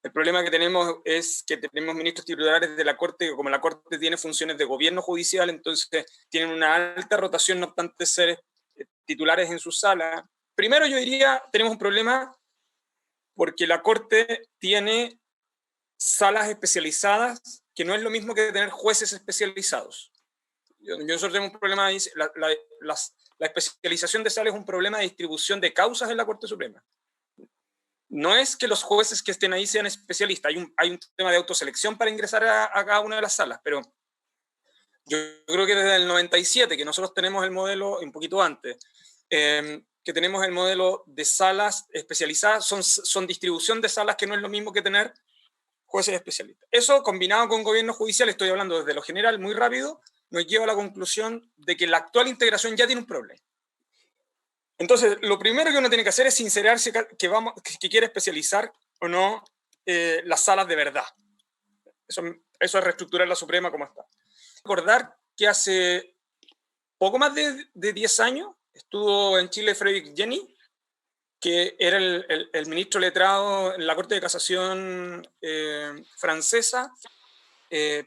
Speaker 3: El problema que tenemos es que tenemos ministros titulares de la Corte, que como la Corte tiene funciones de gobierno judicial, entonces tienen una alta rotación, no obstante ser titulares en su sala. Primero yo diría, tenemos un problema porque la Corte tiene salas especializadas, que no es lo mismo que tener jueces especializados. Nosotros tenemos un problema, la especialización de salas es un problema de distribución de causas en la Corte Suprema. No es que los jueces que estén ahí sean especialistas, hay un tema de autoselección para ingresar a cada una de las salas, pero yo creo que desde el 97, que nosotros tenemos el modelo, un poquito antes, que tenemos el modelo de salas especializadas, son distribución de salas que no es lo mismo que tener jueces especialistas. Eso combinado con gobierno judicial, estoy hablando desde lo general muy rápido, nos lleva a la conclusión de que la actual integración ya tiene un problema. Entonces, lo primero que uno tiene que hacer es sincerarse que quiere especializar o no las salas de verdad. Eso es reestructurar la Suprema como está. Recordar que hace poco más de 10 años estuvo en Chile Frédéric Jenny, que era el ministro letrado en la Corte de Casación francesa,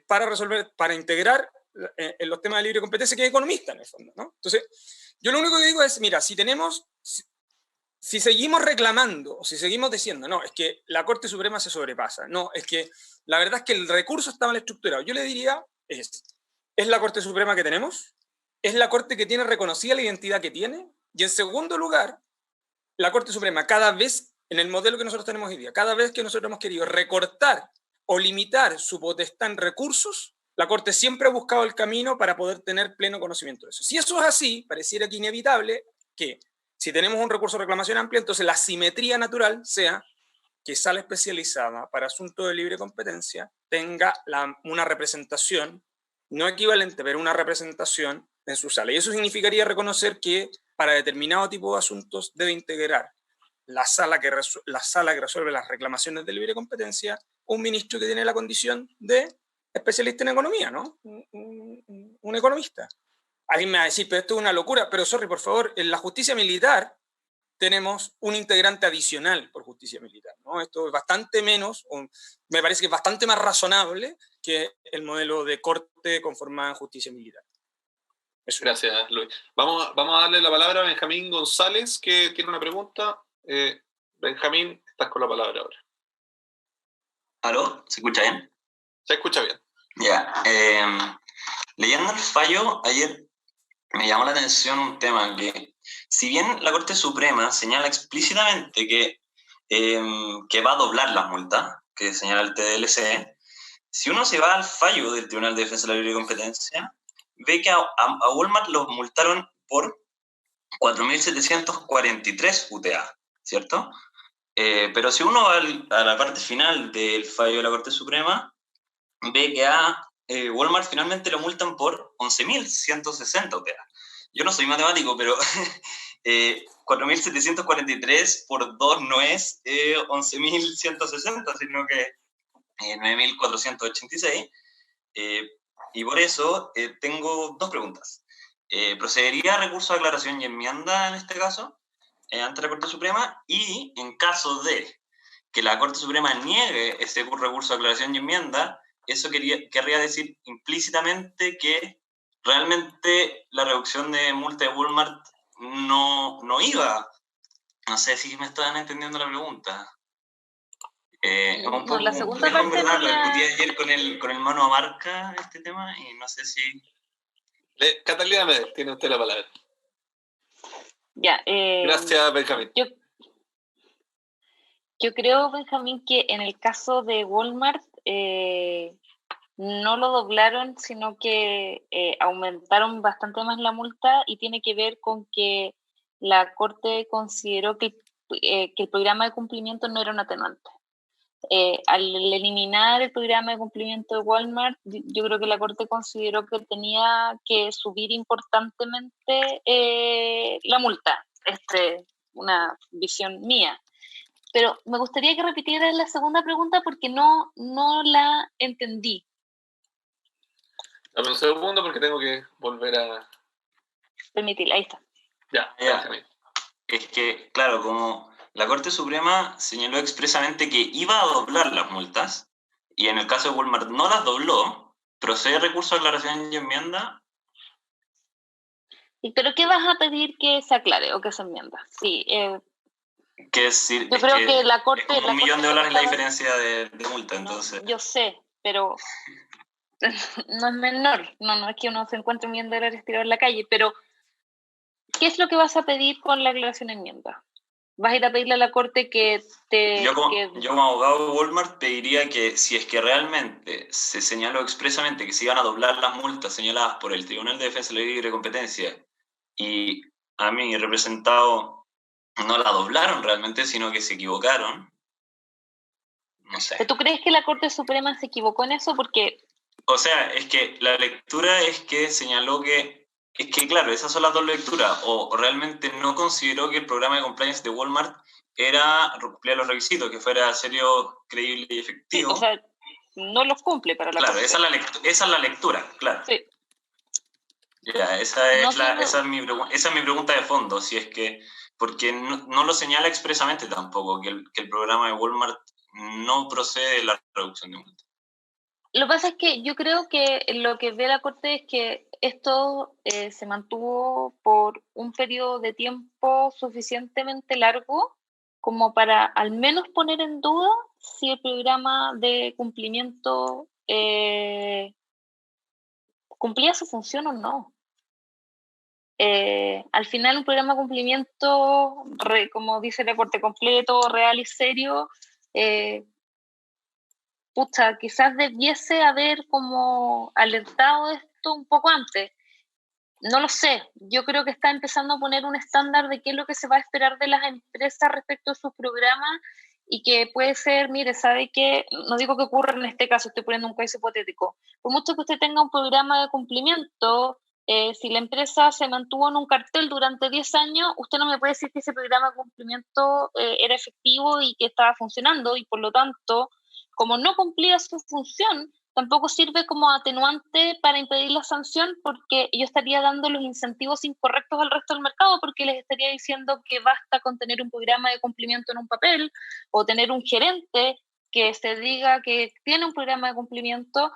Speaker 3: para integrar en los temas de libre competencia, que es economista en el fondo, ¿no? Entonces, yo lo único que digo es, mira, si seguimos reclamando, o si seguimos diciendo, no, es que la Corte Suprema se sobrepasa, no, es que la verdad es que el recurso está mal estructurado, yo le diría, es la Corte Suprema que tenemos, es la Corte que tiene reconocida la identidad que tiene, y en segundo lugar, la Corte Suprema cada vez, en el modelo que nosotros tenemos hoy día, cada vez que nosotros hemos querido recortar o limitar su potestad en recursos, la Corte siempre ha buscado el camino para poder tener pleno conocimiento de eso. Si eso es así, pareciera que inevitable que si tenemos un recurso de reclamación amplio, entonces la simetría natural sea que sala especializada para asuntos de libre competencia tenga una representación, no equivalente, pero una representación en su sala. Y eso significaría reconocer que para determinado tipo de asuntos debe integrar la sala que resuelve las reclamaciones de libre competencia un ministro que tiene la condición de especialista en economía, ¿no? Un economista. Alguien me va a decir, pero esto es una locura, pero sorry, por favor, en la justicia militar tenemos un integrante adicional por justicia militar, ¿no? Esto es bastante menos, me parece que es bastante más razonable que el modelo de corte conformada en justicia militar.
Speaker 1: Eso. Gracias, Luis. Vamos a darle la palabra a Benjamín González, que tiene una pregunta. Benjamín, estás con la palabra ahora.
Speaker 7: ¿Aló? ¿Se escucha bien?
Speaker 1: Se escucha bien.
Speaker 7: Ya. Leyendo el fallo, ayer me llamó la atención un tema que, si bien la Corte Suprema señala explícitamente que va a doblar las multas, que señala el TDLC, si uno se va al fallo del Tribunal de Defensa de la Libre Competencia, ve que a Walmart los multaron por 4.743 UTA, ¿cierto? Pero si uno va a la parte final del fallo de la Corte Suprema, ve que a Walmart finalmente lo multan por 11.160 UTA. Yo no soy matemático, pero 4.743 por 2 no es 11.160, sino que 9.486. Y por eso tengo dos preguntas. ¿Procedería recurso de aclaración y enmienda en este caso ante la Corte Suprema? Y en caso de que la Corte Suprema niegue ese recurso de aclaración y enmienda, eso querría decir implícitamente que realmente la reducción de multa de Walmart no iba. No sé si me están entendiendo la pregunta. Un poco
Speaker 6: la segunda parte
Speaker 7: ¿verdad? Lo discutí ayer con el Mano Abarca este tema y no sé si...
Speaker 1: Catalina Medel, tiene usted la palabra.
Speaker 6: Ya,
Speaker 1: Gracias, Benjamín.
Speaker 6: Yo creo, Benjamín, que en el caso de Walmart no lo doblaron, sino que aumentaron bastante más la multa, y tiene que ver con que la Corte consideró que el programa de cumplimiento no era un atenuante. Al eliminar el programa de cumplimiento de Walmart, yo creo que la Corte consideró que tenía que subir importantemente la multa. Una visión mía. Pero me gustaría que repitieras la segunda pregunta porque no la entendí.
Speaker 1: Dame un segundo porque tengo que volver a...
Speaker 6: Permitirla, ahí está.
Speaker 1: Ya.
Speaker 7: Es que, claro, como la Corte Suprema señaló expresamente que iba a doblar las multas, y en el caso de Walmart no las dobló, ¿procede recurso de aclaración y enmienda?
Speaker 6: ¿Pero qué vas a pedir que se aclare o que se enmienda? Sí,
Speaker 7: Que decir,
Speaker 6: yo creo que la Corte...
Speaker 7: es como $1 millón la diferencia de multa, entonces...
Speaker 6: No, yo sé, pero no es menor. No es que uno se encuentre $1 millón tirado en la calle, pero ¿qué es lo que vas a pedir con la aclaración de enmienda? ¿Vas a ir a pedirle a la Corte que te...
Speaker 7: Yo como abogado de Walmart pediría que si es que realmente se señaló expresamente que se iban a doblar las multas señaladas por el Tribunal de Defensa de la Libre Competencia y a mi representado no la doblaron realmente, sino que se equivocaron, no sé.
Speaker 6: ¿Tú crees que la Corte Suprema se equivocó en eso? Porque...
Speaker 7: O sea, es que la lectura es que señaló que... Es que, claro, esas son las dos lecturas. O realmente no consideró que el programa de compliance de Walmart cumplía los requisitos, que fuera serio, creíble y efectivo.
Speaker 6: Sí, o sea, no los cumple para la
Speaker 7: Claro,
Speaker 6: Corte.
Speaker 7: esa es la lectura, claro.
Speaker 6: Sí.
Speaker 7: Ya, esa es mi pregunta de fondo, si es que... Porque no lo señala expresamente tampoco, que el programa de Walmart no procede de la reducción de multas.
Speaker 6: Lo que pasa es que yo creo que lo que ve la Corte es que esto se mantuvo por un periodo de tiempo suficientemente largo como para al menos poner en duda si el programa de cumplimiento cumplía su función o no. Al final un programa de cumplimiento, como dice la Corte, completo, real y serio, quizás debiese haber como alertado de esto un poco antes. No lo sé, yo creo que está empezando a poner un estándar de qué es lo que se va a esperar de las empresas respecto a sus programas, y que puede ser, mire, ¿sabe qué? No digo que ocurra en este caso, estoy poniendo un caso hipotético. Por mucho que usted tenga un programa de cumplimiento, si la empresa se mantuvo en un cartel durante 10 años, usted no me puede decir que ese programa de cumplimiento era efectivo y que estaba funcionando, y por lo tanto, como no cumplía su función, tampoco sirve como atenuante para impedir la sanción, porque yo estaría dando los incentivos incorrectos al resto del mercado, porque les estaría diciendo que basta con tener un programa de cumplimiento en un papel o tener un gerente que se diga que tiene un programa de cumplimiento,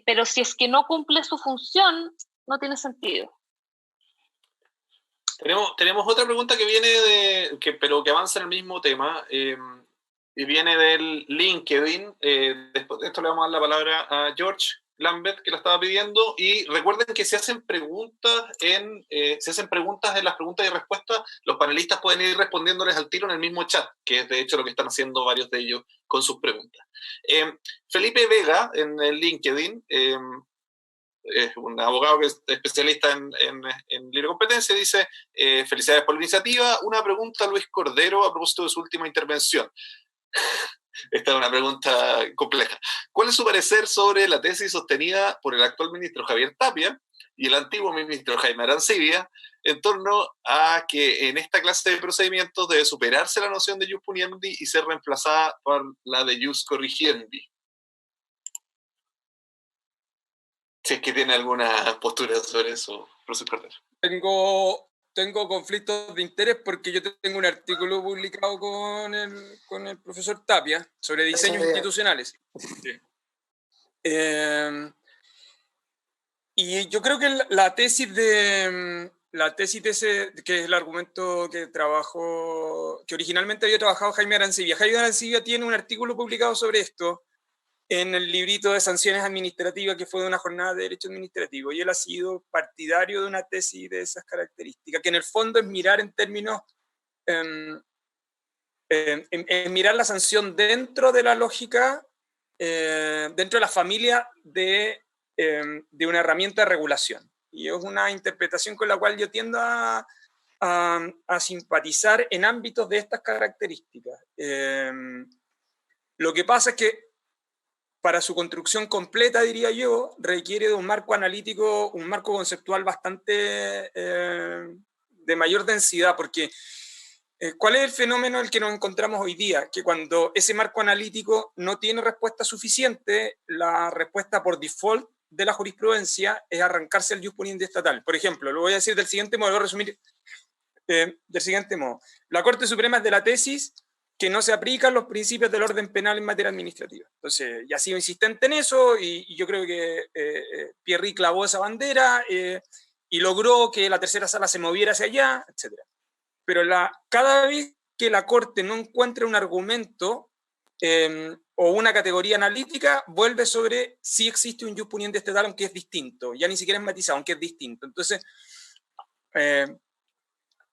Speaker 6: pero si es que no cumple su función, no tiene sentido.
Speaker 1: Tenemos otra pregunta que viene pero que avanza en el mismo tema. Y viene del LinkedIn. Después de esto le vamos a dar la palabra a George Lambert, que la estaba pidiendo. Y recuerden que se hacen preguntas en las preguntas y respuestas, los panelistas pueden ir respondiéndoles al tiro en el mismo chat, que es de hecho lo que están haciendo varios de ellos con sus preguntas. Felipe Vega, en el LinkedIn, es un abogado que es especialista en libre competencia, dice, felicidades por la iniciativa. Una pregunta a Luis Cordero a propósito de su última intervención. Esta es una pregunta compleja. ¿Cuál es su parecer sobre la tesis sostenida por el actual ministro Javier Tapia y el antiguo ministro Jaime Arancibia en torno a que en esta clase de procedimientos debe superarse la noción de jus puniendi y ser reemplazada por la de jus corrigiendi? Si es que tiene alguna postura sobre eso, profesor Cordero.
Speaker 3: Tengo conflictos de interés porque yo tengo un artículo publicado con el profesor Tapia sobre diseños institucionales. Sí. Y yo creo que la tesis de ese, que es el argumento que originalmente había trabajado Jaime Arancibia. Jaime Arancibia tiene un artículo publicado sobre esto en el librito de sanciones administrativas, que fue de una jornada de derecho administrativo, y él ha sido partidario de una tesis de esas características, que en el fondo es mirar en términos, mirar la sanción dentro de la lógica, dentro de la familia de una herramienta de regulación. Y es una interpretación con la cual yo tiendo a simpatizar en ámbitos de estas características. Lo que pasa es que para su construcción completa, diría yo, requiere de un marco analítico, un marco conceptual bastante de mayor densidad, porque ¿cuál es el fenómeno en el que nos encontramos hoy día? Que cuando ese marco analítico no tiene respuesta suficiente, la respuesta por default de la jurisprudencia es arrancarse el jus puniendi estatal. Por ejemplo, lo voy a decir del siguiente modo, lo voy a resumir del siguiente modo. La Corte Suprema es de la tesis que no se aplican los principios del orden penal en materia administrativa. Entonces, ya ha sido insistente en eso, y yo creo que Pierri clavó esa bandera y logró que la tercera sala se moviera hacia allá, etc. Pero cada vez que la Corte no encuentra un argumento o una categoría analítica, vuelve sobre si existe un jus puniendi estatal, aunque es distinto. Ya ni siquiera es matizado, aunque es distinto. Entonces,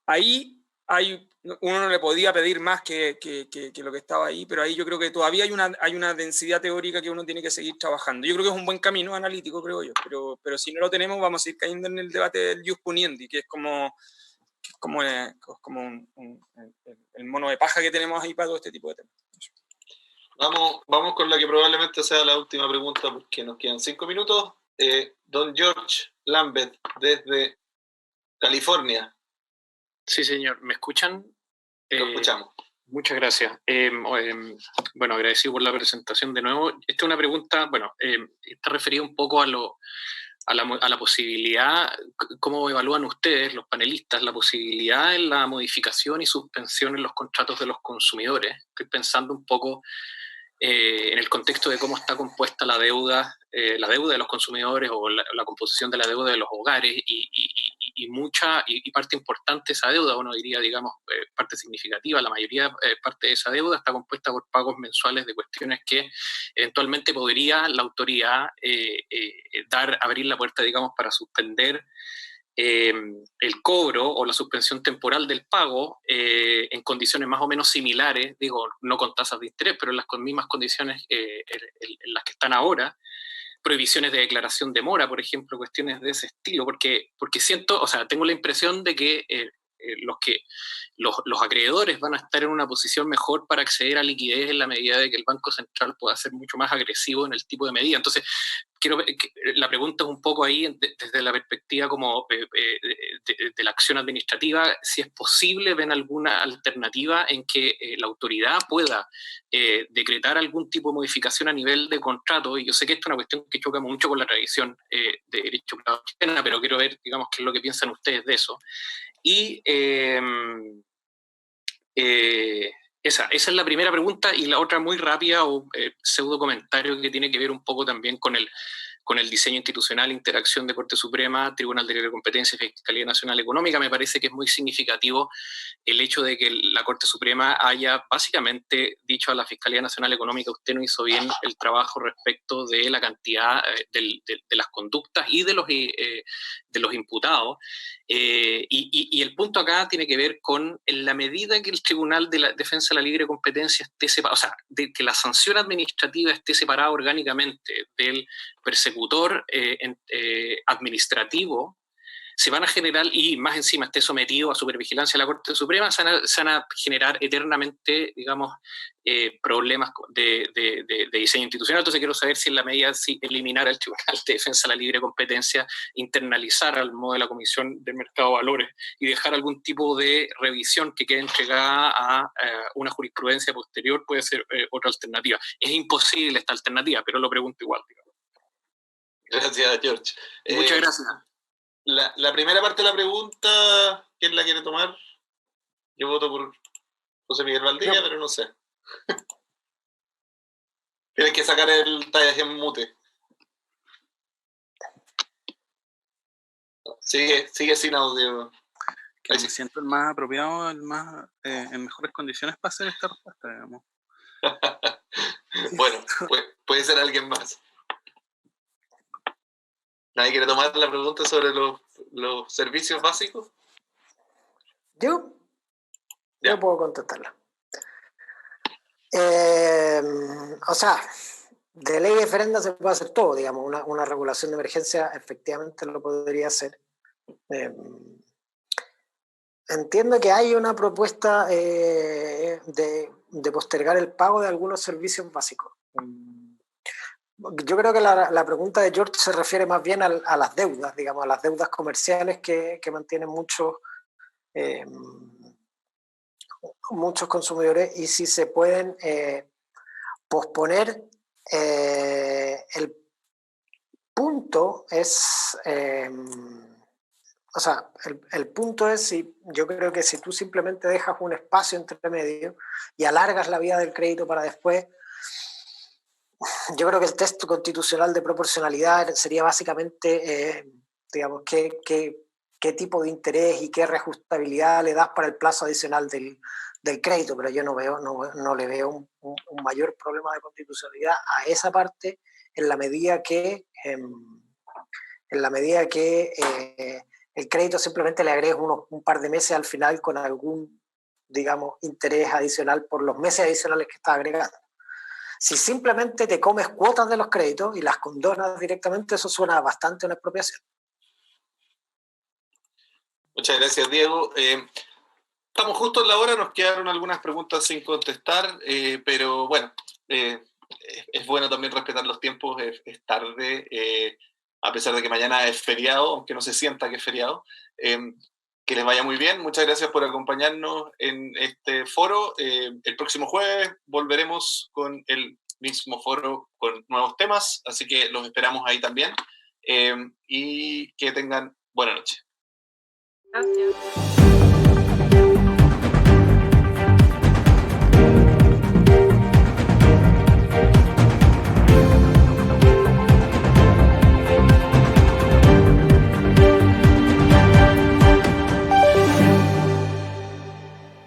Speaker 3: ahí uno no le podía pedir más que lo que estaba ahí, pero ahí yo creo que todavía hay una densidad teórica que uno tiene que seguir trabajando. Yo creo que es un buen camino analítico, creo yo, pero si no lo tenemos vamos a ir cayendo en el debate del jus puniendi, que es como el mono de paja que tenemos ahí para todo este tipo de temas.
Speaker 1: Vamos con la que probablemente sea la última pregunta, porque nos quedan 5 minutos. Don George Lambert, desde California.
Speaker 8: Sí, señor. ¿Me escuchan?
Speaker 1: Lo escuchamos.
Speaker 8: Muchas gracias. Bueno, agradecido por la presentación de nuevo. Esta es una pregunta, está referida un poco a la posibilidad, ¿cómo evalúan ustedes, los panelistas, la posibilidad de la modificación y suspensión en los contratos de los consumidores? Estoy pensando un poco en el contexto de cómo está compuesta la deuda de los consumidores o la composición de la deuda de los hogares y parte importante de esa deuda, uno diría, digamos, parte significativa, la mayoría parte de esa deuda está compuesta por pagos mensuales de cuestiones que eventualmente podría la autoridad abrir la puerta, digamos, para suspender el cobro o la suspensión temporal del pago en condiciones más o menos similares, digo, no con tasas de interés, pero en las mismas condiciones en las que están ahora. Prohibiciones de declaración de mora, por ejemplo, cuestiones de ese estilo, porque siento, o sea, tengo la impresión de que los acreedores van a estar en una posición mejor para acceder a liquidez en la medida de que el Banco Central pueda ser mucho más agresivo en el tipo de medida. Entonces, la pregunta es un poco ahí desde la perspectiva como de la acción administrativa, si es posible, ven alguna alternativa en que la autoridad pueda decretar algún tipo de modificación a nivel de contrato. Y yo sé que esto es una cuestión que choca mucho con la tradición de derecho privado chilena, pero quiero ver, digamos, qué es lo que piensan ustedes de eso. Y esa es la primera pregunta, y la otra muy rápida o pseudo comentario que tiene que ver un poco también con el diseño institucional, interacción de Corte Suprema, Tribunal de Libre Competencia y Fiscalía Nacional Económica. Me parece que es muy significativo el hecho de que la Corte Suprema haya básicamente dicho a la Fiscalía Nacional Económica: usted no hizo bien el trabajo respecto de la cantidad de las conductas y de los imputados, Y el punto acá tiene que ver con en la medida que el Tribunal de la Defensa de la Libre Competencia esté separado, o sea, de que la sanción administrativa esté separada orgánicamente del persecutor administrativo, se van a generar, y más encima esté sometido a supervigilancia de la Corte Suprema, se van a generar eternamente, digamos, problemas de diseño institucional. Entonces quiero saber si en la medida si eliminar el Tribunal de Defensa de la Libre Competencia, internalizar al modo de la Comisión del Mercado de Valores y dejar algún tipo de revisión que quede entregada a una jurisprudencia posterior puede ser otra alternativa. Es imposible esta alternativa, pero lo pregunto igual, digamos.
Speaker 1: Gracias, George.
Speaker 8: Muchas gracias.
Speaker 1: La primera parte de la pregunta, ¿quién la quiere tomar? Yo voto por José Miguel Valdivia, pero no sé. Tienes que sacar el tallaje en mute. Sigue sin audio.
Speaker 2: Que me siento el más apropiado, el más en mejores condiciones para hacer esta respuesta, digamos.
Speaker 1: Bueno, puede ser alguien más. ¿Nadie quiere tomar la pregunta sobre los servicios básicos?
Speaker 4: Yo puedo contestarla. O sea, de ley de referenda se puede hacer todo, digamos, una regulación de emergencia efectivamente lo podría hacer. Entiendo que hay una propuesta de postergar el pago de algunos servicios básicos. Yo creo que la pregunta de George se refiere más bien a las deudas, digamos, a las deudas comerciales que mantienen muchos consumidores, y si se pueden posponer. El punto es, o sea, el punto es, yo creo que si tú simplemente dejas un espacio entre medio y alargas la vida del crédito para después, yo creo que el texto constitucional de proporcionalidad sería básicamente, digamos, qué tipo de interés y qué reajustabilidad le das para el plazo adicional del crédito, pero yo no le veo un mayor problema de constitucionalidad a esa parte en la medida que el crédito simplemente le agregues un par de meses al final con algún, digamos, interés adicional por los meses adicionales que estás agregando. Si simplemente te comes cuotas de los créditos y las condonas directamente, eso suena bastante a una expropiación.
Speaker 1: Muchas gracias, Diego. Estamos justo en la hora, nos quedaron algunas preguntas sin contestar, pero bueno, es bueno también respetar los tiempos, es tarde, a pesar de que mañana es feriado, aunque no se sienta que es feriado. Que les vaya muy bien, muchas gracias por acompañarnos en este foro. El próximo jueves volveremos con el mismo foro con nuevos temas, así que los esperamos ahí también. Y que tengan buena noche.
Speaker 5: Gracias.